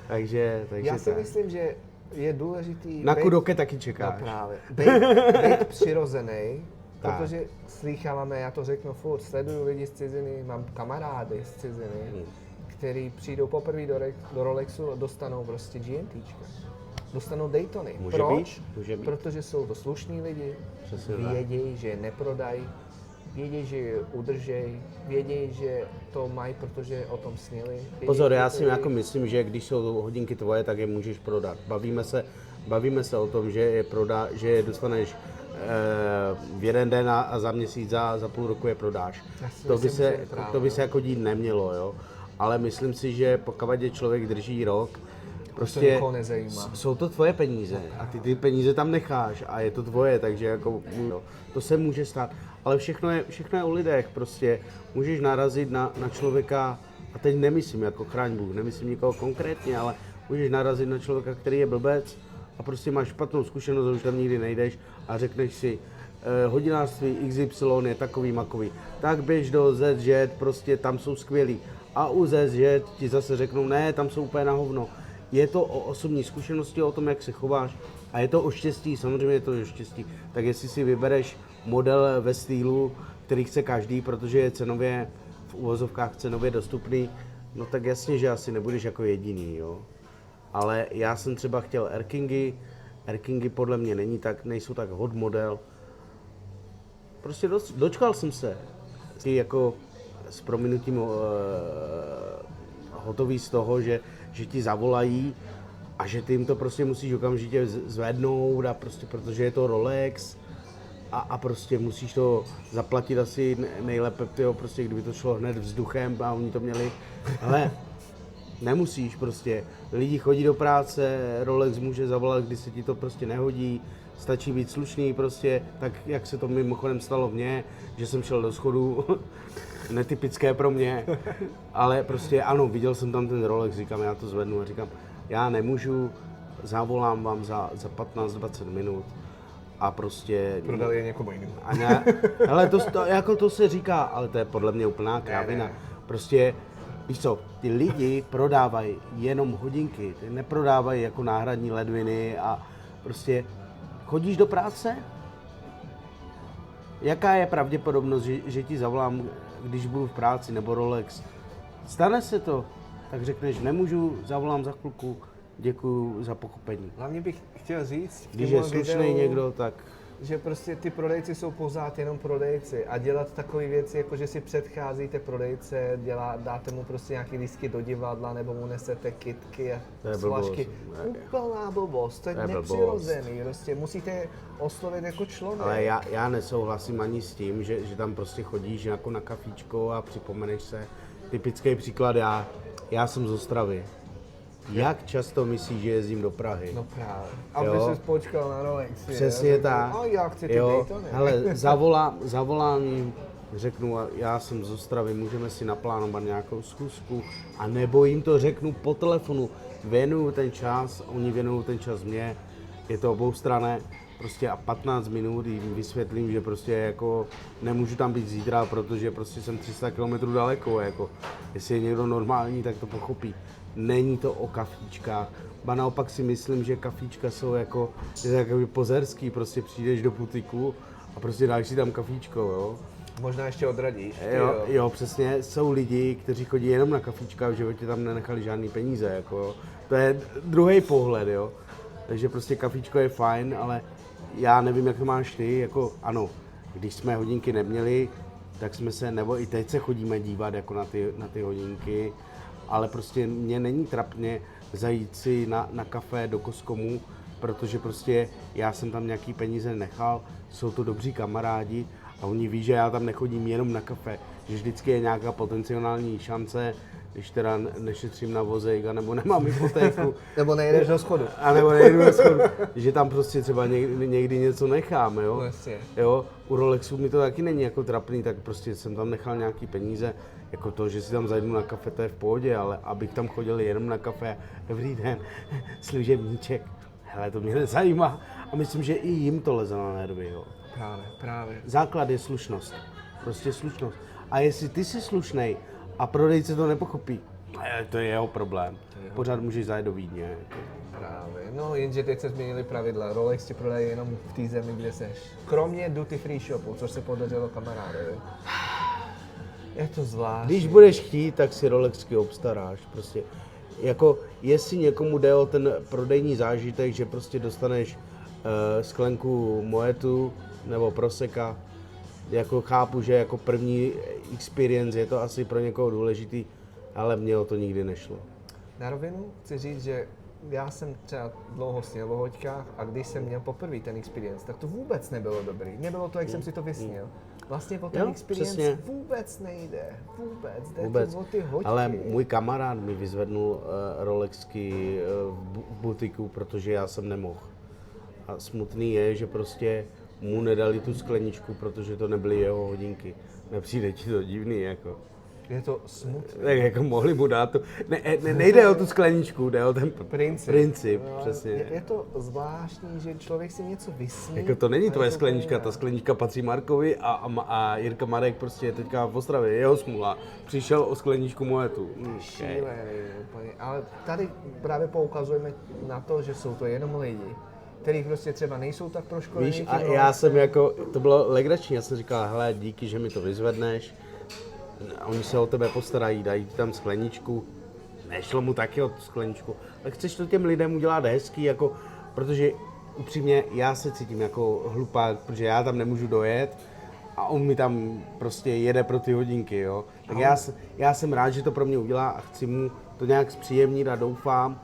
takže já si myslím, že je důležitý na Kudoke taky čekáš. No právě. Být přirozený, protože slýcháváme, já to řeknu furt, sleduju lidi z ciziny, mám kamarády z ciziny, kteří přijdou poprvé do Rolexu a dostanou prostě GMTčka. Dostanou Daytony. Proč? Může být. Protože jsou to slušní lidi, vědějí, že je neprodají, vědějí, že je udržej, vědějí, že to mají, protože o tom snili. Pozor, já si jako myslím, že když jsou hodinky tvoje, tak je můžeš prodat. Bavíme se o tom, že je dostaneš v jeden den a za měsíc, za půl roku je prodáš. To by se jako dít nemělo, jo. Ale myslím si, že pokud člověk drží rok to nikoho nezajímá. Jsou to tvoje peníze a ty peníze tam necháš a je to tvoje, takže jako, no, to se může stát. Ale všechno je o lidech, prostě můžeš narazit na člověka, a teď nemyslím jako chráň Bůh, nemyslím nikoho konkrétně, ale můžeš narazit na člověka, který je blbec a prostě máš špatnou zkušenost a už tam nikdy nejdeš a řekneš si, hodinářství XY je takový makový, tak běž do ZŽ, prostě tam jsou skvělí. A u ZŽ ti zase řeknou, ne, tam jsou úplně na hovno. Je to o osobní zkušenosti, o tom, jak se chováš a je to o štěstí, samozřejmě je to o štěstí. Tak jestli si vybereš model ve stylu, který chce každý, protože je cenově, v uvozovkách cenově dostupný, no tak jasně, že asi nebudeš jako jediný, jo. Ale já jsem třeba chtěl Erkingy podle mě nejsou tak hot model. Prostě dočkal jsem se. Jako s prominutím hotový z toho, že ti zavolají a že ty jim to prostě musíš okamžitě zvednout a prostě protože je to Rolex a prostě musíš to zaplatit asi nejlépe, tyjo, prostě kdyby to šlo hned vzduchem a oni to měli, ale nemusíš prostě, lidi chodí do práce, Rolex může zavolat, když se ti to prostě nehodí, stačí být slušný prostě, tak jak se to mimochodem stalo mně, že jsem šel do schodu, netypické pro mě, ale prostě ano, viděl jsem tam ten Rolex, říkám, já to zvednu a říkám, já nemůžu, zavolám vám za 15-20 minut a prostě... Prodali je někomu jinému. Hele, to se říká, ale to je podle mě úplná krávina. Ne. Prostě, víš co, ty lidi prodávají jenom hodinky, ty neprodávají jako náhradní ledviny a prostě chodíš do práce? Jaká je pravděpodobnost, že ti zavolám, když budu v práci, nebo Rolex? Stane se to, tak řekneš, nemůžu, zavolám za chvilku, děkuju za pochopení. Hlavně bych chtěl říct, když je slušný někdo, tak... že prostě ty prodejci jsou pořád jenom prodejci a dělat takové věci, jako že si předcházíte prodejce, dáte mu prostě nějaký lístky do divadla nebo mu nesete kytky a svačky. Úplná blbost, to je nepřirozený, prostě musíte oslovit jako člověk. Ale já nesouhlasím ani s tím, že tam prostě chodíš jako na kafíčko a připomeneš se. Typický příklad, já jsem z Ostravy. Jak často myslíš, že jezdím do Prahy? No právě. Aby jsi počkal na Rolex. Přesně tak. A já chci ty Daytony. Hele, zavolám jim, řeknu, já jsem z Ostravy, můžeme si naplánovat nějakou schůzku, a nebo jim to řeknu po telefonu, věnuju ten čas, oni věnují ten čas mě, je to oboustranné, prostě a 15 minut jim vysvětlím, že prostě jako nemůžu tam být zítra, protože prostě jsem 300 km daleko, jako jestli je někdo normální, tak to pochopí. Není to o kafíčkách, ba naopak si myslím, že kafíčka jsou jako pozerský, prostě přijdeš do butiku a prostě dáš si tam kafíčko, jo. Možná ještě odradíš. Jo, přesně, jsou lidi, kteří chodí jenom na kafíčka, v životě tam nenechali žádný peníze, jako jo. To je druhý pohled, jo. Takže prostě kafíčko je fajn, ale já nevím, jak to máš ty, jako ano, když jsme hodinky neměli, tak jsme se, nebo i teď se chodíme dívat jako na ty hodinky, ale prostě mě není trapně zajít si na kafe do Koskomu, protože prostě já jsem tam nějaký peníze nechal, jsou to dobří kamarádi a oni ví, že já tam nechodím jenom na kafe, že vždycky je nějaká potenciální šance, když teda nešetřím na vozejk, nebo nemám hypotéku. Nebo nejdeš do schodu. A nebo nejdu do schodu, že tam prostě třeba někdy něco nechám, jo. Jo, u Rolexu mi to taky není jako trapný, tak prostě jsem tam nechal nějaký peníze, jako to, že si tam zajdu na kafe, to je v pohodě, ale abych tam chodil jenom na kafe, dobrý den, služebníček, hele, to mě nezajímá. A myslím, že i jim to leze na nervy, jo. Právě. Základ je slušnost, prostě slušnost. A jestli ty jsi slušnej a prodejce to nepochopí, to je jeho problém. Pořád můžeš zajet do Vídně. Právě, no jenže teď se změnily pravidla. Rolex ti prodají jenom v té zemi, kde seš. Kromě duty free shopu, což se podařilo kamarádovi. Je to zvláštní. Když budeš chtít, tak si Rolexky obstaráš. Prostě jako jestli někomu jde o ten prodejní zážitek, že prostě dostaneš sklenku Moetu nebo Prosecca, jako chápu, že jako první experience je to asi pro někoho důležitý, ale mně o to nikdy nešlo. Na rovinu chci říct, že já jsem třeba dlouho snil o hoďkách a když jsem měl poprvé ten experience, tak to vůbec nebylo dobrý. Nebylo to, jak jsem si to vysnil. Vlastně o ten Jo, experience přesně. vůbec nejde. Jde Vůbec. to o ty hoďky. Ale můj kamarád mi vyzvednul Rolexky v butiku, protože já jsem nemohl. A smutný je, že prostě mu nedali tu skleničku, protože to nebyly jeho hodinky. Nepřijde ti to divný, jako. Je to smutné. Tak jako mohli mu dát to. Nejde o tu skleničku, jde o ten princip No, přesně. je to zvláštní, že člověk si něco vysní. Jako to není a tvoje je to sklenička, úplně ta sklenička patří Markovi a Jirka Marek prostě je teďka v Ostravě, jeho smůla. Přišel o skleničku mojetu. šílený úplně. Ale tady právě poukazujeme na to, že jsou to jenom lidi, kteří prostě třeba nejsou tak proškolení. Víš, a já jsem jako, to bylo legrační, já jsem říkal, hele, díky, že mi to vyzvedneš. A oni se o tebe postarají, dají ti tam skleničku. Nešlo mu taky o tu skleničku. Tak chceš to těm lidem udělat hezký, jako, protože upřímně já se cítím jako hlupák, protože já tam nemůžu dojet a on mi tam prostě jede pro ty hodinky, jo. Tak já jsem rád, že to pro mě udělá a chci mu to nějak zpříjemnit a doufám,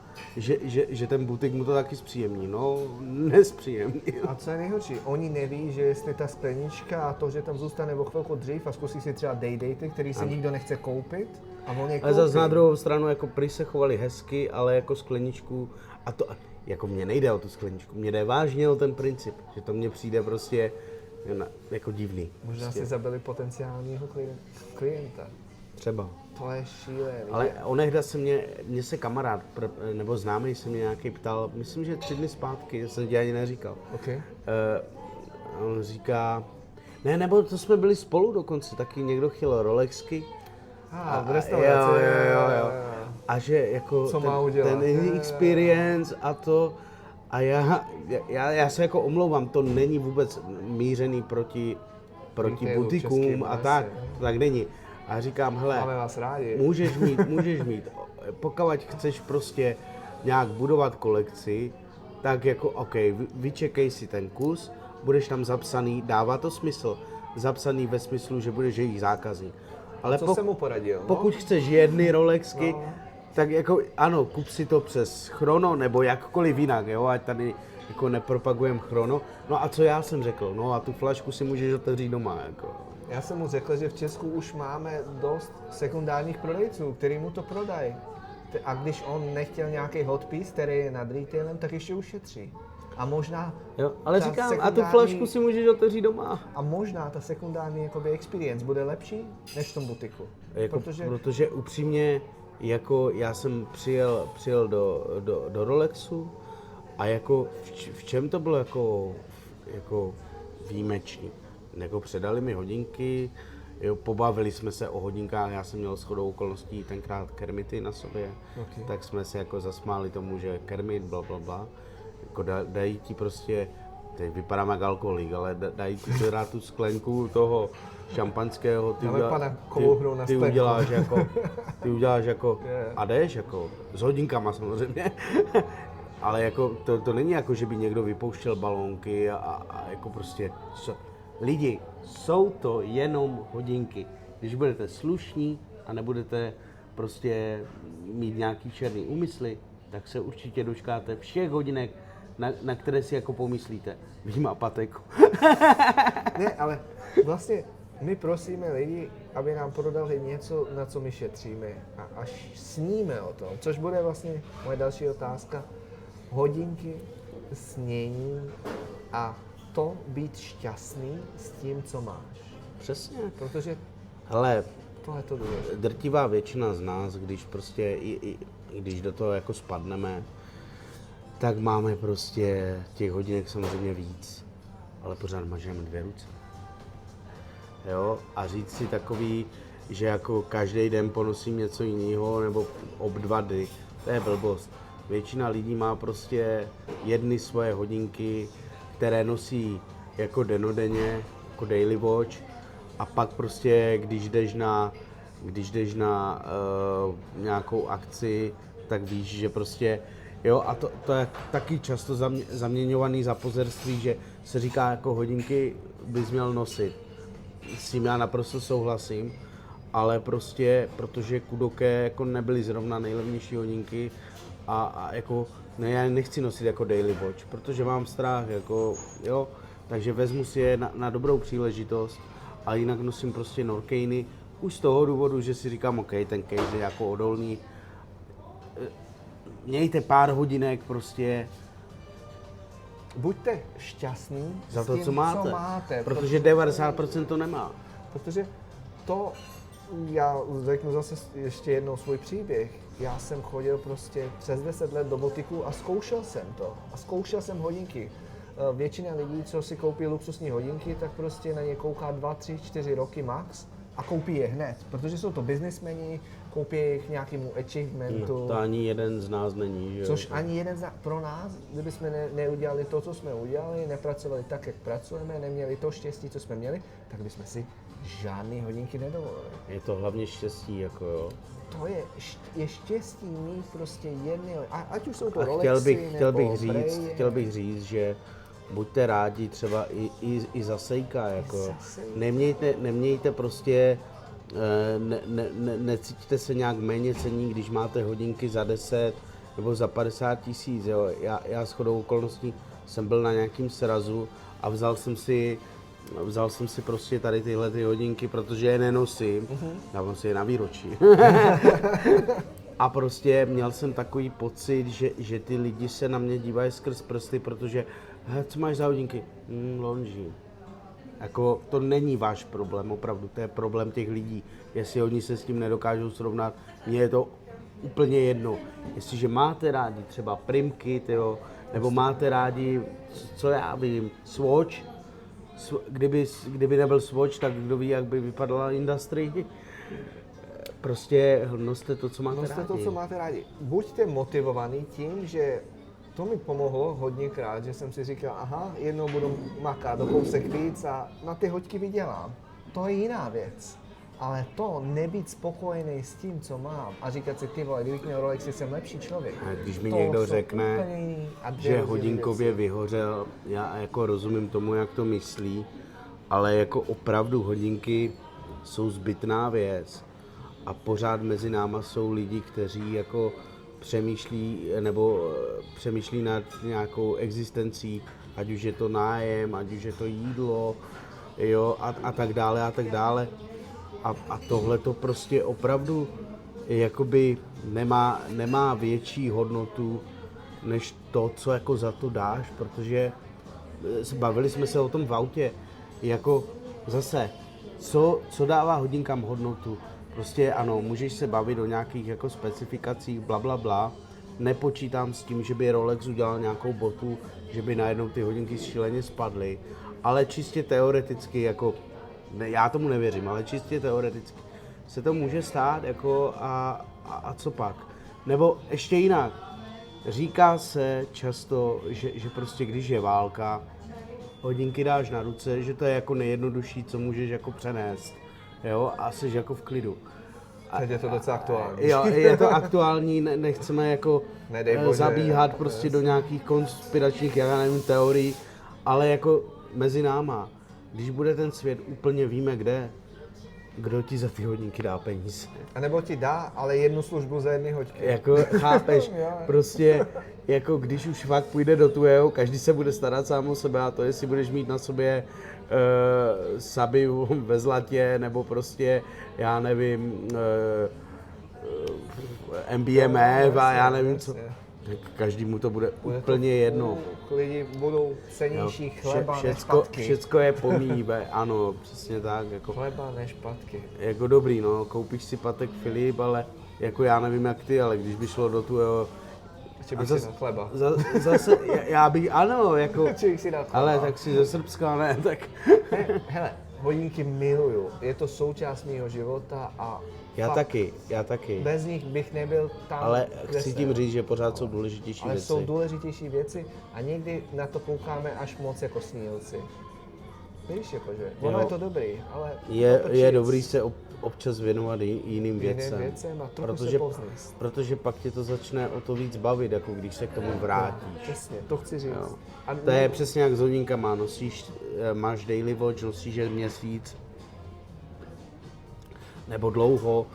že ten butik mu to taky zpříjemní. No, nespříjemní. A co je nejhorší, oni neví, že jestli ta sklenička a to, že tam zůstane o chvilku dřív a zkusí si třeba day-daty, který si nikdo nechce koupit a on je Ale koupí. zase na druhou stranu jako prý se chovali hezky, ale jako skleničku a to jako mně nejde o tu skleničku, mně jde vážně o ten princip, že to mně přijde prostě jako divný. Možná prostě. si zabili potenciálního klienta. Třeba. To je šílený. Ale onehda se mě se kamarád, nebo známý se mě nějaký ptal, myslím, že 3 dny zpátky, jsem ti ani neříkal. Okay. On říká, ne, nebo to jsme byli spolu dokonce, taky někdo chtěl Rolexky. V restauraci. Jo. A že jako Co má udělat? ten experience a to, a já se jako omlouvám, to není vůbec mířený proti Retailu butikům českým, a jasně. tak, to tak není. A říkám, hele, Máme vás rádi. můžeš mít, pokud chceš prostě nějak budovat kolekci, tak jako OK, vyčekej si ten kus, budeš tam zapsaný, dává to smysl, zapsaný ve smyslu, že budeš jejich zákazník. Ale Co jsem mu poradil? No? pokud chceš jedny Rolexky, tak jako ano, kup si to přes Chrono nebo jakkoliv jinak, jo, ať tady jako nepropagujeme Chrono. No a co já jsem řekl, no a tu flašku si můžeš otevřít doma, jako. Já jsem mu řekl, že v Česku už máme dost sekundárních prodejců, který mu to prodají. A když on nechtěl nějaký hot piece, který je nad retailem, tak ještě ušetří. A možná Jo, ale ta říkám, a tu flašku si můžeš otevřít doma. A možná ta sekundární jakoby experience bude lepší než v tom butiku. Jako, protože upřímně, jako já jsem přijel do Rolexu a jako v čem to bylo jako výjimečný. Jako předali mi hodinky, jo, pobavili jsme se o hodinkách, já jsem měl shodou okolností tenkrát Kermity na sobě, tak jsme se jako zasmáli tomu, že Kermit, blablabla, jako dají ti prostě, teď vypadám jak alkoholik, ale dají ti teda tu sklenku toho šampaňského, ty uděláš jako a jdeš jako s hodinkama samozřejmě. Ale jako to není jako, že by někdo vypouštěl balónky a jako prostě lidi, jsou to jenom hodinky. Když budete slušní a nebudete prostě mít nějaký černý úmysly, tak se určitě dočkáte všech hodinek, na které si jako pomyslíte. Vyjma Pateku. Ne, ale vlastně my prosíme lidi, aby nám prodali něco, na co my šetříme a až sníme o tom, což bude vlastně moje další otázka. Hodinky, snění a to být šťastný s tím, co máš. Přesně. Protože hele, to je to důležité. Drtivá většina z nás, když prostě když do toho jako spadneme, tak máme prostě těch hodinek samozřejmě víc, ale pořád mažeme 2 ruce. Jo? A říct si takový, že jako každý den ponosím něco jiného nebo 2 dny, to je blbost. Většina lidí má prostě jedny svoje hodinky, které nosí jako denodenně, jako daily watch, a pak prostě, když jdeš na nějakou akci, tak víš, že prostě, jo, a to je taky často zaměňovaný za pozerství, že se říká, jako hodinky bys měl nosit. S tím já naprosto souhlasím, ale prostě, protože Kudoke jako nebyly zrovna nejlevnější hodinky a jako No já nechci nosit jako daily watch, protože mám strach, jako, jo, takže vezmu si je na dobrou příležitost a jinak nosím prostě Norkeiny, už z toho důvodu, že si říkám, OK, ten case je jako odolný. Mějte pár hodinek prostě. Buďte šťastní Za s to, tím, co máte, protože 90% to nemá. Protože to, já řeknu zase ještě jednou svůj příběh. Já jsem chodil prostě přes 10 let do botiku a zkoušel jsem to. A zkoušel jsem hodinky. Většina lidí, co si koupí luxusní hodinky, tak prostě na ně kouká 2, 3, 4 roky max a koupí je hned. Protože jsou to biznismeni, koupí je k nějakému achievementu. No, to ani jeden z nás není, že? Což ani jeden pro nás, kdybychom neudělali to, co jsme udělali, nepracovali tak, jak pracujeme, neměli to štěstí, co jsme měli, tak bychom si žádný hodinky nedovolili. Je to hlavně štěstí, jako jo. To je štěstí mít prostě jedny, ať už jsou to A Rolexy nebo chtěl bych říct, že buďte rádi třeba i za Seika, jako nemějte prostě, necítíte se nějak méně cenní, když máte hodinky za 10 nebo za 50 tisíc, jo. Já shodou okolností jsem byl na nějakým srazu a vzal jsem si prostě tady tyhle ty hodinky, protože je nenosím, dávám si je na výročí. A prostě měl jsem takový pocit, že ty lidi se na mě dívají skrz prsty, protože co máš za hodinky? Lonži. Jako to není váš problém, opravdu, to je problém těch lidí. Jestli oni se s tím nedokážou srovnat, mně je to úplně jedno. Jestliže máte rádi třeba Primky, tyjo, nebo máte rádi, co já vím, Swatch, kdyby nebyl Swatch, tak kdo ví, jak by vypadala Industry. Prostě noste to, co máte rádi. Buďte motivovaní tím, že to mi pomohlo hodněkrát, že jsem si říkal, aha, jednou budu makat do kousek víc a na ty hoďky vydělám. To je jiná věc. Ale to nebýt spokojený s tím, co mám a říkat si, ty vole, kdybych měl Rolexy, jsem lepší člověk. A když mi někdo řekne, že hodinkově vyhořel, já jako rozumím tomu, jak to myslí, ale jako opravdu hodinky jsou zbytná věc a pořád mezi náma jsou lidi, kteří jako přemýšlí nad nějakou existencí, ať už je to nájem, ať už je to jídlo, jo, a tak dále a tak dále. A tohle to prostě opravdu jakoby nemá větší hodnotu, než to, co jako za to dáš, protože bavili jsme se o tom v autě, jako zase, co dává hodinkám hodnotu. Prostě ano, můžeš se bavit o nějakých jako specifikacích, bla. Nepočítám s tím, že by Rolex udělal nějakou botu, že by najednou ty hodinky šíleně spadly, ale čistě teoreticky, jako, já tomu nevěřím, ale čistě teoreticky se to může stát, jako a co pak? Nebo ještě jinak, říká se často, že prostě když je válka, hodinky dáš na ruce, že to je jako nejjednodušší, co můžeš jako přenést, jo, a jsi jako v klidu. Teď je to docela aktuální. Jo, je to aktuální, nechceme jako zabíhat prostě jasný. do nějakých konspiračních, já nevím, teorií, ale jako mezi náma, když bude ten svět úplně víme kde, kdo ti za ty hodinky dá peníze. A nebo ti dá, ale jednu službu za jedny hoďky. Jako chápeš, prostě jako když už fakt půjde do tvého, každý se bude starat sám o sebe a to jestli budeš mít na sobě Sabiu ve zlatě, nebo prostě, já nevím, MBMF a já nevím co. Každému to bude úplně jedno. Lidi budou cenější chleba než patky. Všecko je pomíjivé, ano, přesně tak. Jako, chleba než patky. Jako dobrý, no, koupíš si Patek Philippe, ale jako já nevím jak ty, ale když by šlo do tvého... Ještě bych si dal chleba. Zase, já bych, ano, jako... Si dal chleba. Ale tak si ze Srbska, ne, tak... Hele, hodinky miluju, je to součást mýho života a... Já taky. Bez nich bych nebyl tam, ale chci tím říct, že pořád jsou důležitější ale věci. jsou důležitější věci a někdy na to koukáme až moc jako snílci. Víš, jakože, ono je to dobrý, ale... Je dobrý se občas věnovat jiným věcem. A trochu se povznést. Protože pak tě to začne o to víc bavit, jako když se k tomu vrátíš. Přesně, to chci říct. Jo. A to je přesně jak s hodinkama, máš daily watch, nosíš je měsíc, nebo dlouho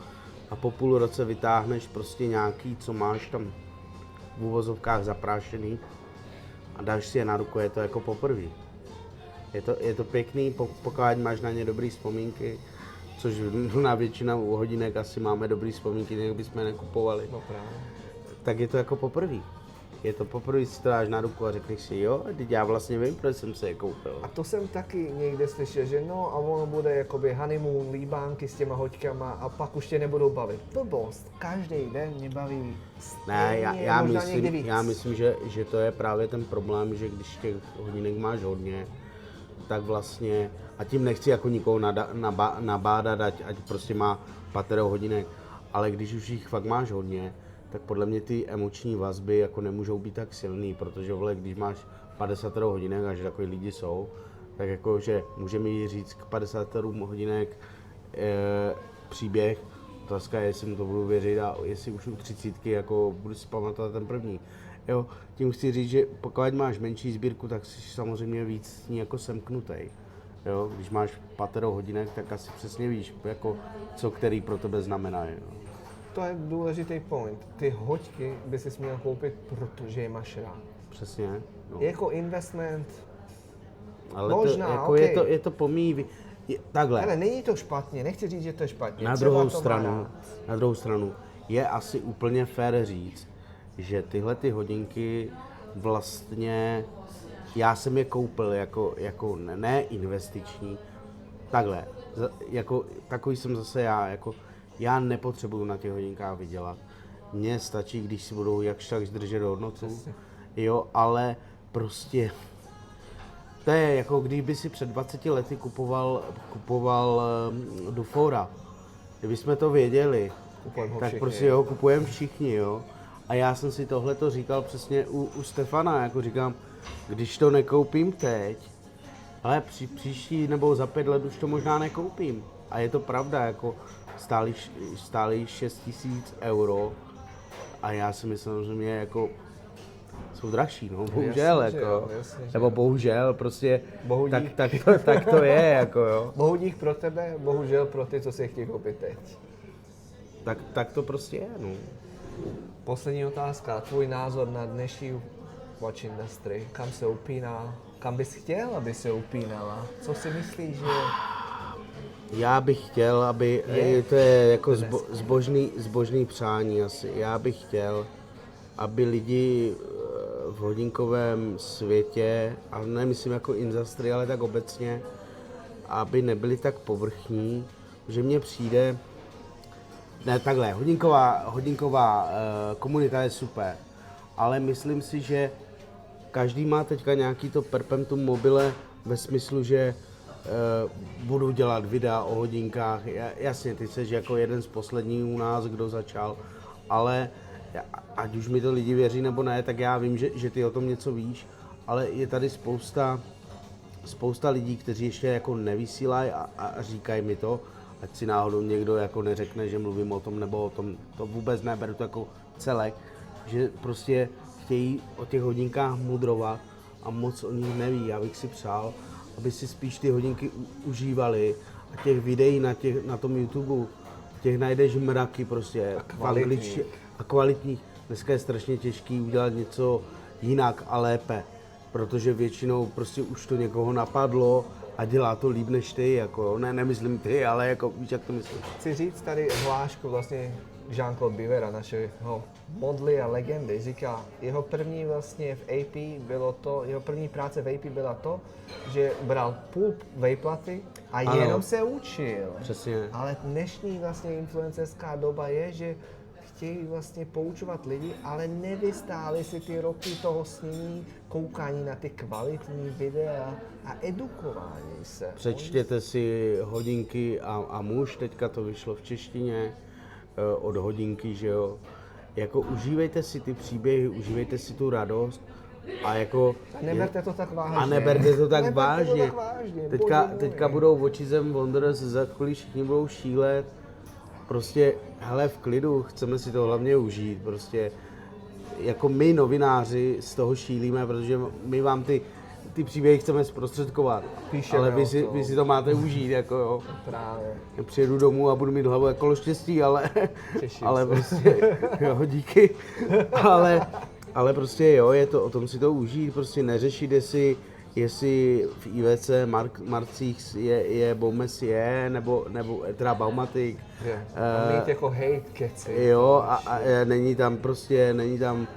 a po půl roce vytáhneš prostě nějaký, co máš tam v uvozovkách zaprášený a dáš si je na ruku, je to jako poprvé. Je to pěkný, pokud máš na ně dobrý vzpomínky, což na většinu hodinek asi máme dobrý vzpomínky, jinak bychom je nekupovali. No právě. Tak je to jako poprvé. Je to poprvé, si to dáš na ruku a řekneš si, jo, teď já vlastně vím, proč jsem si je koupil. A to jsem taky někde slyšel, že no a ono bude jakoby honeymoon, líbánky s těma hoďkama a pak už tě nebudou bavit. Blbost, každý den mě baví Ne, stejně, já možná někdy víc. myslím, že to je právě ten problém, že když těch hodinek máš hodně, tak vlastně, a tím nechci jako nikoho nabádat, ať prostě má patero hodinek, ale když už jich fakt máš hodně, tak podle mě ty emoční vazby jako nemůžou být tak silný, protože vole, když máš 50 hodinek, a že takový lidi jsou, tak jako, že můžeme jí říct k 50 hodinek příběh, otázka je, jestli mu to budu věřit a jestli už u 30 jako budu si pamatovat ten první. Jo, tím chci říct, že pokud máš menší sbírku, tak jsi samozřejmě víc s ní jako semknutej. Jo, když máš patero hodinek, tak asi přesně víš, jako, co který pro tebe znamená. Jo. To je důležitý point. Ty hoďky by si měl koupit, protože je máš rád. Přesně. No. Jako investment, Ale možná, to, jako okay. je to takhle. Ale není to špatně, nechci říct, že to je špatně. Na Třeba druhou to má stranu, rád. na druhou stranu je asi úplně fér říct, že tyhle ty hodinky vlastně, já jsem je koupil jako ne investiční, takhle, jako takový jsem zase já nepotřebuju na těch hodinkách vydělat. Mně stačí, když si budou jakž tak zdržet hodnotu, jo, ale prostě to je jako kdyby si před 20 lety kupoval Dufora. Kdyby jsme to věděli, tak všichni. prostě ho kupujeme všichni, jo. A já jsem si tohleto říkal přesně u Stefana, jako říkám, když to nekoupím teď, ale příští nebo za 5 let už to možná nekoupím. A je to pravda, jako stály 6 000 euro a já si myslím, že mě jako jsou dražší, no, bohužel, jasně, jako, jasně, nebo bohužel, prostě, Bohudík. tak to je, jako jo. Bohudík pro tebe, bohužel pro ty, co si je chtějí koupit teď. Tak to prostě je, no. Poslední otázka, tvůj názor na dnešní watch industry, kam se upíná, kam bys chtěl, aby se upínala? Co si myslíš, že... Já bych chtěl, aby, to je jako zbožný přání asi, já bych chtěl, aby lidi v hodinkovém světě, a nemyslím jako industry, ale tak obecně, aby nebyli tak povrchní, že mně přijde, ne takhle, hodinková komunita je super, ale myslím si, že každý má teďka nějaký to perpetuum mobile ve smyslu, že budu dělat videa o hodinkách, jasně, ty jsi jako jeden z posledních u nás, kdo začal, ale ať už mi to lidi věří nebo ne, tak já vím, že ty o tom něco víš, ale je tady spousta lidí, kteří ještě jako nevysílají a říkají mi to, ať si náhodou někdo jako neřekne, že mluvím o tom nebo o tom, to vůbec neberu to jako celek, že prostě chtějí o těch hodinkách mudrovat a moc o nich neví. Já bych si přál, aby si spíš ty hodinky užívali a těch videí na tom YouTube, těch najdeš mraky prostě a kvalitních. Dneska je strašně těžký udělat něco jinak a lépe, protože většinou prostě už to někoho napadlo a dělá to líp než ty, jako nemyslím ty, ale jako víš, jak to myslím. Chci říct tady hlášku vlastně Jean-Claude Bivera, našeho modly a legendy, říká, jeho první vlastně v AP bylo to, jeho první práce v AP byla to, že bral půl vejplaty a jenom se učil. Přesně. Ale dnešní vlastně influencerská doba je, že chtějí vlastně poučovat lidi, ale nevystáli si ty roky toho snění, koukání na ty kvalitní videa a edukování se. Přečtěte si Hodinky a muž, teďka to vyšlo v češtině, od Hodinky, že jo. Jako užívejte si ty příběhy, užívejte si tu radost a jako... A neberte to tak vážně. A neberte to tak Neberte vážně. to tak vážně. Teďka budou Watchism Wonders, za chvíli všichni budou šílet. Prostě, hele, v klidu, chceme si to hlavně užít, prostě jako my novináři z toho šílíme, protože my vám ty příběhy chceme zprostředkovat, ale vy si to máte užít, jako jo. Právě. Já přijedu domů a budu mít hlavu jako štěstí, ale Těším ale se. prostě, jo, díky, ale ale prostě jo, je to o tom si to užít, prostě neřešit, jestli v IVC Marcích je Baumessier nebo teda Baumatic. A mít jako hate keci. Jo, a není tam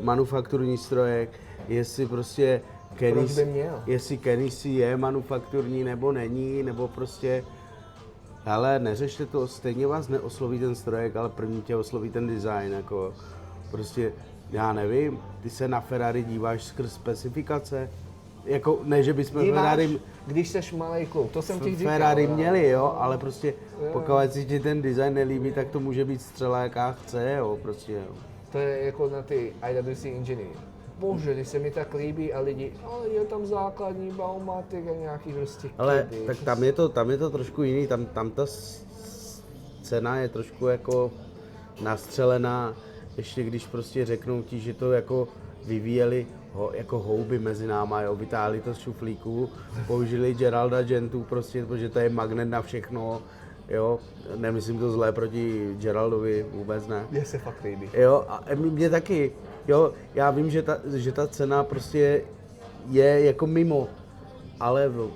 manufakturní strojek, jestli prostě jestli Kenisy je manufakturní nebo není, nebo prostě ale neřešte to, stejně vás neosloví ten strojek, ale první tě osloví ten design, jako prostě já nevím, ty se na Ferrari díváš skrz specifikace, jako ne, že bychom Ferrari, když jsi malý kluk, to jsem ti říkal. Ferrari měli, jo, ale prostě pokud si ti ten design nelíbí, tak to může být střela jaká chce, jo, prostě jo. To je jako na ty IWC Engineering. Bože, když se mi tak líbí a lidi, ale je tam základní Baumatic a nějaký prostě Ale kedy. tak tam je to trošku jiný, tam ta cena je trošku jako nastřelená, ještě když prostě řeknou ti, že to jako vyvíjeli jako houby mezi náma, jo, vytáhli to z šuflíku, použili Geralda Gentu prostě, protože to je magnet na všechno, jo, nemyslím to zlé proti Geraldovi, vůbec ne. Mně se fakt líbí. Jo, a mě taky, jo, já vím, že ta cena prostě je jako mimo, ale v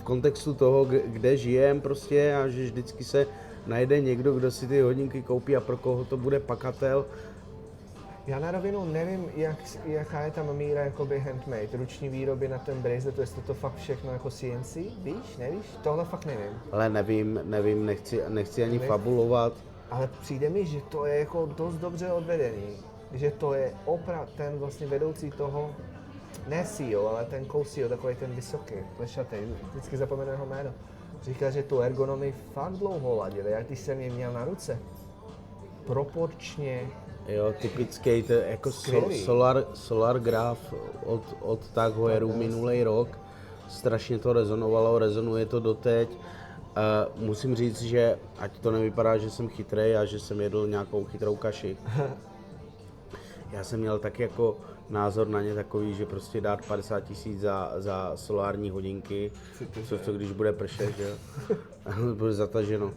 kontextu toho, kde žijem prostě a že vždycky se najde někdo, kdo si ty hodinky koupí a pro koho to bude pakatel. Já na rovinu nevím, jaká je tam míra jakoby handmade, ruční výroby na ten bracelet, jestli to fakt všechno jako CNC, víš, nevíš? Tohle fakt nevím. Ale nevím, nechci ani fabulovat. Ale přijde mi, že to je jako dost dobře odvedený, že to je opravdu ten vlastně vedoucí toho, ne CEO, ale ten co-CEO, takový ten vysoký, plešatý, vždycky zapomenu jeho jméno. Říkal, že tu ergonomii fakt dlouho ladili, jak když jsem je měl na ruce. Proporčně. Jo, typický, to je jako Solar Graph od Tag Heueru minulý rok. Strašně to rezonovalo, rezonuje to doteď. Musím říct, že ať to nevypadá, že jsem chytrej a že jsem jedl nějakou chytrou kaši. Já jsem měl tak jako názor na ně takový, že prostě dát 50 000 za solární hodinky, co když bude pršet, že bude zataženo.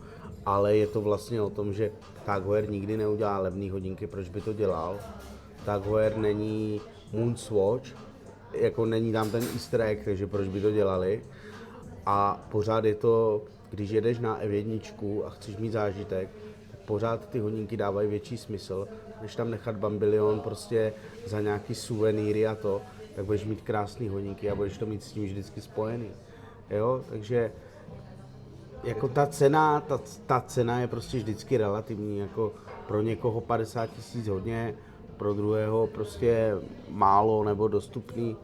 Ale je to vlastně o tom, že Tag Heuer nikdy neudělá levné hodinky, proč by to dělal. Tag Heuer není Moonswatch, jako není tam ten easter egg, takže proč by to dělali. A pořád je to, když jedeš na F1 a chceš mít zážitek, tak pořád ty hodinky dávají větší smysl, než tam nechat bambilion prostě za nějaký suvenýry a to, tak budeš mít krásné hodinky a budeš to mít s tím vždycky spojený. Jo, takže jako ta cena je prostě vždycky relativní, jako pro někoho 50 000 hodně, pro druhého prostě málo nebo dostupný.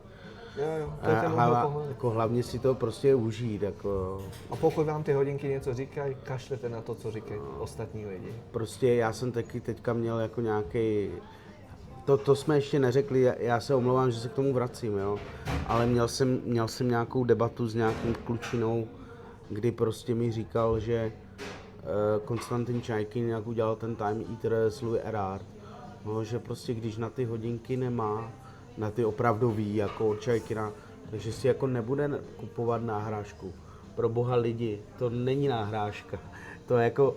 Jo, to je ten pohled. Jako hlavně si to prostě užít. Jako. A pokud vám ty hodinky něco říkají, kašlete na to, co říkají ostatní lidi. Prostě já jsem taky teďka měl jako nějaký. To jsme ještě neřekli, já se omlouvám, že se k tomu vracím, jo. Ale měl jsem nějakou debatu s nějakým klučinou, kdy prostě mi říkal, že Konstantin Čajkin jak udělal ten Time Eater s Louis Erhard, no, že prostě když na ty hodinky nemá, na ty opravdový jako od Čajkina, takže si jako nebude kupovat náhrážku. Pro boha lidi, to není náhrážka, to je jako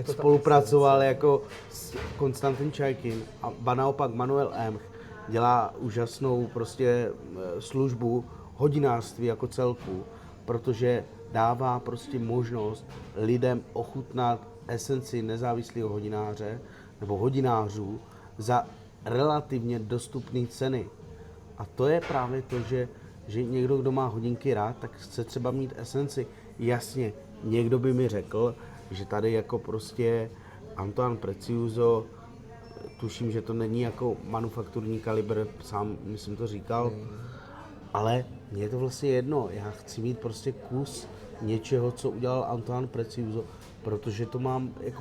spolupracoval jako s Konstantin Čajkin a naopak Manuel Emch dělá úžasnou prostě službu hodinářství jako celku, protože dává prostě možnost lidem ochutnat esenci nezávislého hodináře nebo hodinářů za relativně dostupné ceny. A to je právě to, že někdo, kdo má hodinky rád, tak chce třeba mít esenci. Jasně, někdo by mi řekl, že tady jako prostě Antoine Prezioso, tuším, že to není jako manufakturní kalibr, sám myslím to říkal, ale mně je to vlastně jedno, já chci mít prostě kus něčeho, co udělal Antoine Prezioso,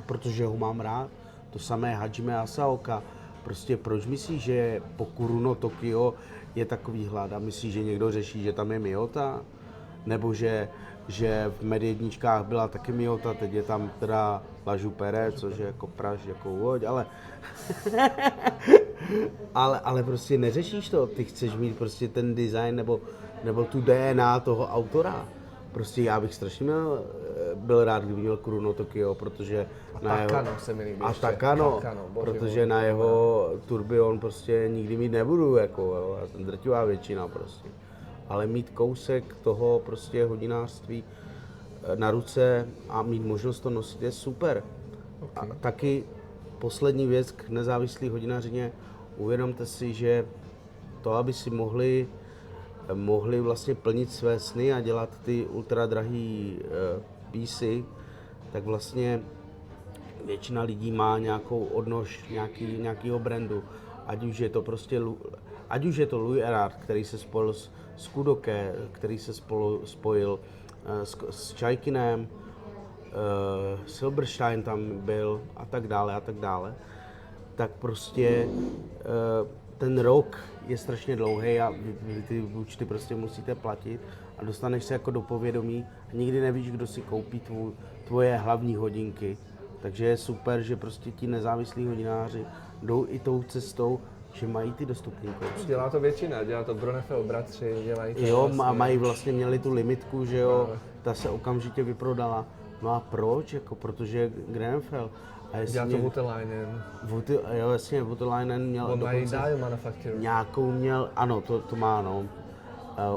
protože ho mám rád. To samé Hajime Asaoka. Prostě proč myslíš, že po Kuruno Tokio je takový hlad a myslíš, že někdo řeší, že tam je Miyota? Nebo že v Med1 byla taky Miyota, teď je tam teda La Joupere, což je jako praž, jako loď, ale prostě neřešíš to, ty chceš mít prostě ten design nebo tu DNA toho autora. Prostě já bych strašně měl byl rád, kdyby měl Kuruno Tokio, protože Takano se mi líbí a ještě. Takano, bože protože můj. na jeho Tourbillon prostě nikdy mít nebudu, jako, jo, a ten drtivá většina prostě. Ale mít kousek toho prostě hodinářství na ruce a mít možnost to nosit je super. Okay. A taky poslední věc k nezávislé hodinařině, uvědomte si, že to, aby si mohli vlastně plnit své sny a dělat ty ultra drahý písy, tak vlastně většina lidí má nějakou odnož nějakého brandu. Ať už je to Louis Erard, který se spojil s Kudoke, který se spojil s Čajkinem, Silberstein tam byl a tak dále, tak prostě ten rok je strašně dlouhý a vy ty účty prostě musíte platit a dostaneš se jako do povědomí a nikdy nevíš, kdo si koupí tvoje hlavní hodinky. Takže je super, že prostě ti nezávislí hodináři jdou i tou cestou, že mají ty dostupné kousky. Dělá to většina, dělá to Brunefeld bratři, dělají to Jo, vlastně. měli tu limitku, že jo, ta se okamžitě vyprodala. No a proč? Jako, protože Grenfell. Dělá to Voutilainen. Jo, jasně, Voutilainen měl On mají dokonce Dial Manufacturer. nějakou ano, to má, no.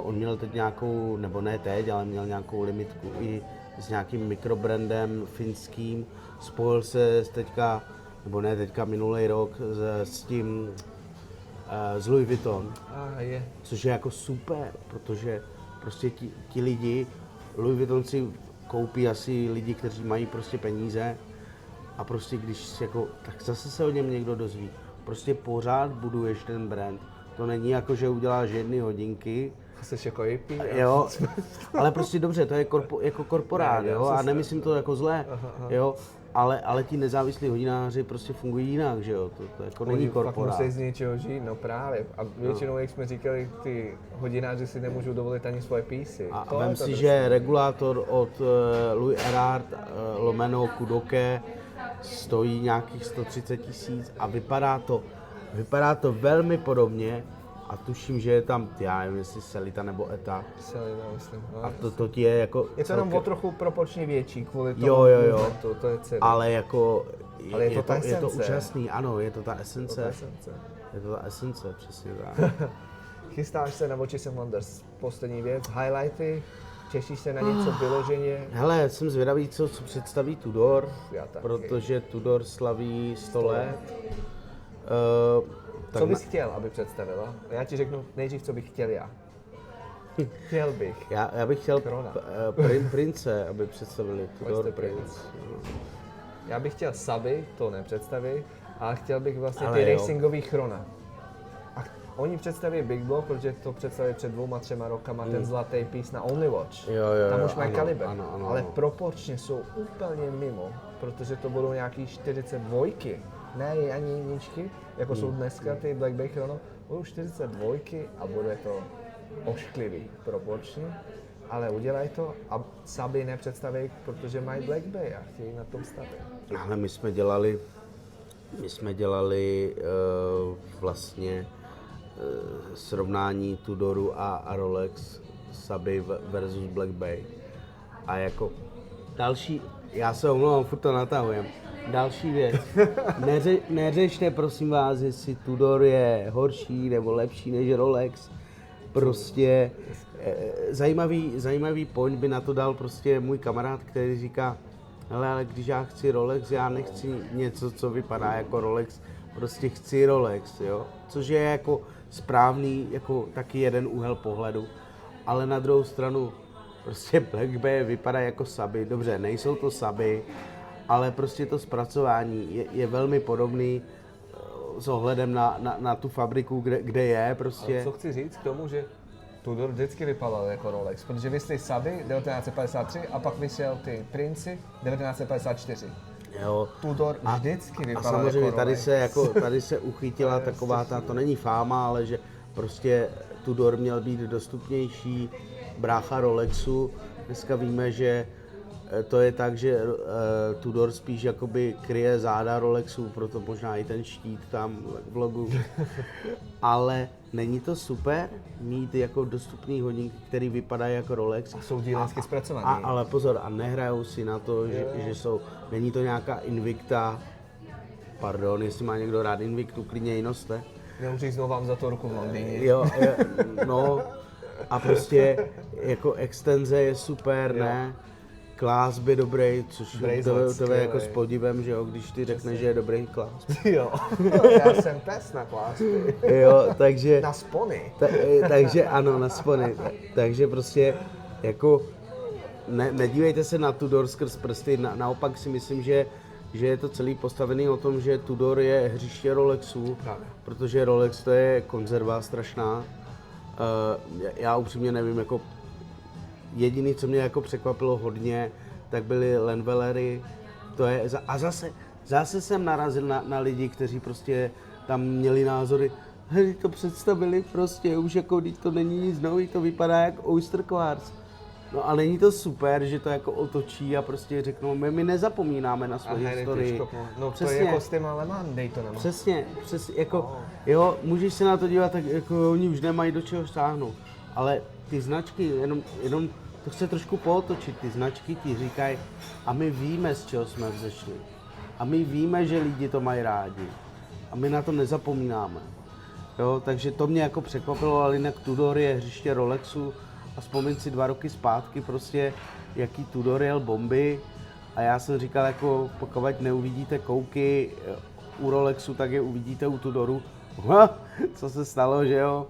On měl teď nějakou, nebo ne teď, ale měl nějakou limitku i s nějakým mikrobrandem finským. Spojil se teďka, nebo ne teďka, minulý rok s Louis Vuitton. Je. Což je jako super, protože prostě ti lidi, Louis Vuitton si koupí asi lidi, kteří mají prostě peníze a prostě když jako, tak zase se o něm někdo dozví. Prostě pořád buduješ ten brand. To není jako, že uděláš jedny hodinky. Jsi jako AP. Jo, ale prostě dobře, to je jako korporát, jo, a nemyslím to jako zlé, jo, ale ti nezávislí hodináři prostě fungují jinak, že jo, to jako není korporát. Musí z něčeho žít, no právě. A většinou, jak jsme říkali, ty hodináři si nemůžou dovolit ani svoje písy. A vem si, že regulátor od Louis Erard lomeno Kudoke stojí nějakých 130 000 a vypadá to velmi podobně. A tuším, že je tam, já nevím, jestli Selita nebo Eta. Selita, myslím. No, a to ti je jako... Je to jenom o trochu proporčně větší kvůli tomu jo. movementu, to je celé. Ale jako... Ale je to úžasný, ano, je to ta esence. Je to ta esence, přesně tak. Chystáš se na Watches and Wonders. Poslední věc, highlighty. Těšíš se na něco vyloženě? Hele, jsem zvědavý, co představí Tudor, protože Tudor slaví 100 let. Co bys chtěl, aby představila? Já ti řeknu nejdřív, co bych chtěl já. Chtěl bych. Já bych chtěl Prince, aby představili Tudor Prince. Já bych chtěl Saby, to nepředstaví, ale chtěl bych vlastně ty racingový Chrona. A oni představí Big Block, protože to představí před 2-3 rokama, ten zlatý pís na Only Watch. Tam už mají kaliber, ale proporčně jsou úplně mimo, protože to budou nějaký 42, ne ani jedničky, jako jsou dneska ty Black Bay Chrono, budou 42 a bude to ošklivý proporčně, ale udělají to a Saby nepředstaví, protože mají Black Bay a chtějí na tom stavět. Ale my jsme dělali vlastně srovnání Tudoru a Rolex Saby versus Black Bay. A jako další, já se omlouvám, furt to natahujem. Další věc, neřešte prosím vás, jestli Tudor je horší nebo lepší než Rolex. Prostě zajímavý point by na to dal prostě můj kamarád, který říká, hele, ale když já chci Rolex, já nechci něco, co vypadá jako Rolex, prostě chci Rolex, jo. Což je jako správný, jako taky jeden úhel pohledu, ale na druhou stranu prostě Black Bay vypadá jako Saby, dobře, nejsou to Saby, ale prostě to zpracování je velmi podobný s ohledem na tu fabriku, kde je prostě. Ale co chci říct k tomu, že Tudor vždycky vypadal jako Rolex, protože vyšly Saby 1953 a pak vyšel ty Princi 1954. Jo. Tudor vždycky vypadal jako Rolex. A samozřejmě tady se uchytila taková to není fáma, ale že prostě Tudor měl být dostupnější, brácha Rolexu. Dneska víme, že to je tak, že Tudor spíš jakoby kryje záda Rolexu, proto možná i ten štít tam v logu. Ale není to super mít jako dostupný hodinky, které vypadají jako Rolex. A jsou dílensky zpracovaný. Ale pozor, a nehrajou si na to, že jsou, není to nějaká Invicta, pardon, jestli má někdo rád Invictu, klidně ji noste. Neuříznou vám za to ruku v Londýně. Jo, no a prostě jako extenze je super, jo. Ne? Clasp je dobrý, což to je jako s podivem, že jo, když ty řekneš, že je dobrý clasp. Jo, já jsem pes na cláspy. Jo, takže... Na spony. Takže ano, na spony. Takže prostě jako nedívejte se na Tudor skrz prsty, naopak si myslím, že je to celý postavený o tom, že Tudor je hřiště Rolexů, protože Rolex to je konzerva strašná. Já upřímně nevím, jako jediný, co mě jako překvapilo hodně, tak byly Lanvalery. To je, a zase jsem narazil na lidi, kteří prostě tam měli názory, hej, to představili prostě, už jako když to není nic nový, to vypadá jak Oyster Quartz. No a není to super, že to jako otočí a prostě řeknou, my nezapomínáme na svoji historii. No přesně. To je jako s těma Le Mans Daytonama. Přesně, jako, jo, můžeš se na to dívat, tak jako oni už nemají do čeho stáhnout. Ale ty značky, jenom to chce trošku pootočit, ty značky ti říkají, a my víme, z čeho jsme vzešli. A my víme, že lidi to mají rádi. A my na to nezapomínáme. Jo, takže to mě jako překvapilo, ale jinak Tudor je hřiště Rolexu. A vzpomín si 2 roky zpátky prostě, jaký Tudor jel bomby. A já jsem říkal, jako pokud neuvidíte kouky u Rolexu, tak je uvidíte u Tudoru. Co se stalo, že jo?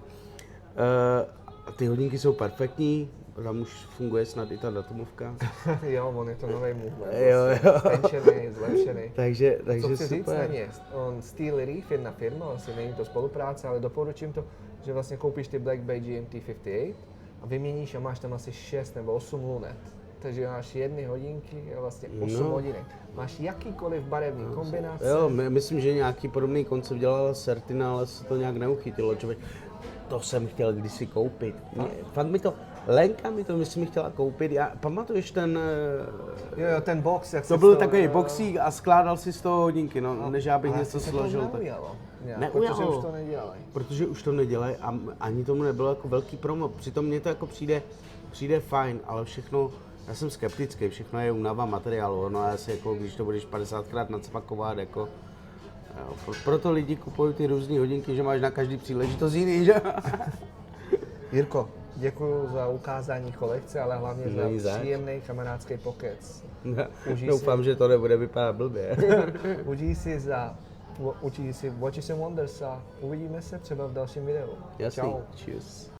Ty hodinky jsou perfektní, tam už funguje snad i ta datomovka. Jo, on je to nový movement. Jo. Zmenšený, zlepšený. Takže co chci super. Říct na ně, Steel Reef, jedna firma, vlastně není to spolupráce, ale doporučím to, že vlastně koupíš ty Black Bay GMT58 a vyměníš a máš tam asi 6 nebo 8 lunet. Takže máš jedny hodinky a vlastně 8 hodinek. Máš jakýkoliv barevný kombinace. Jo, myslím, že nějaký podobný koncept dělala Certina, ale se to nějak neuchytilo. Člověk, to jsem chtěl kdysi koupit. Fakt mi to, Lenka mi to myslím chtěla koupit. Já pamatuješ ten... Jo, ten box, jak to byl takový boxík a skládal si z toho hodinky, no, než já bych něco složil. To neujalo. Neujalo. Protože už to nedělají. Protože už to nedělají a ani tomu nebylo jako velký promo. Přitom mně to jako přijde fajn, ale všechno, já jsem skeptický, všechno je únava materiálu, no já si jako, když to budeš 50krát nacpakovat, jako, jo, proto lidi kupují ty různé hodinky, že máš na každý příležitost jiný, že? Jirko, děkuji za ukázání kolekce, ale hlavně za příjemný kamarádský pokec. Doufám, že to nebude vypadat blbě. Užij si Watches and Wonders a uvidíme se třeba v dalším videu. Jasný, Čau. čus.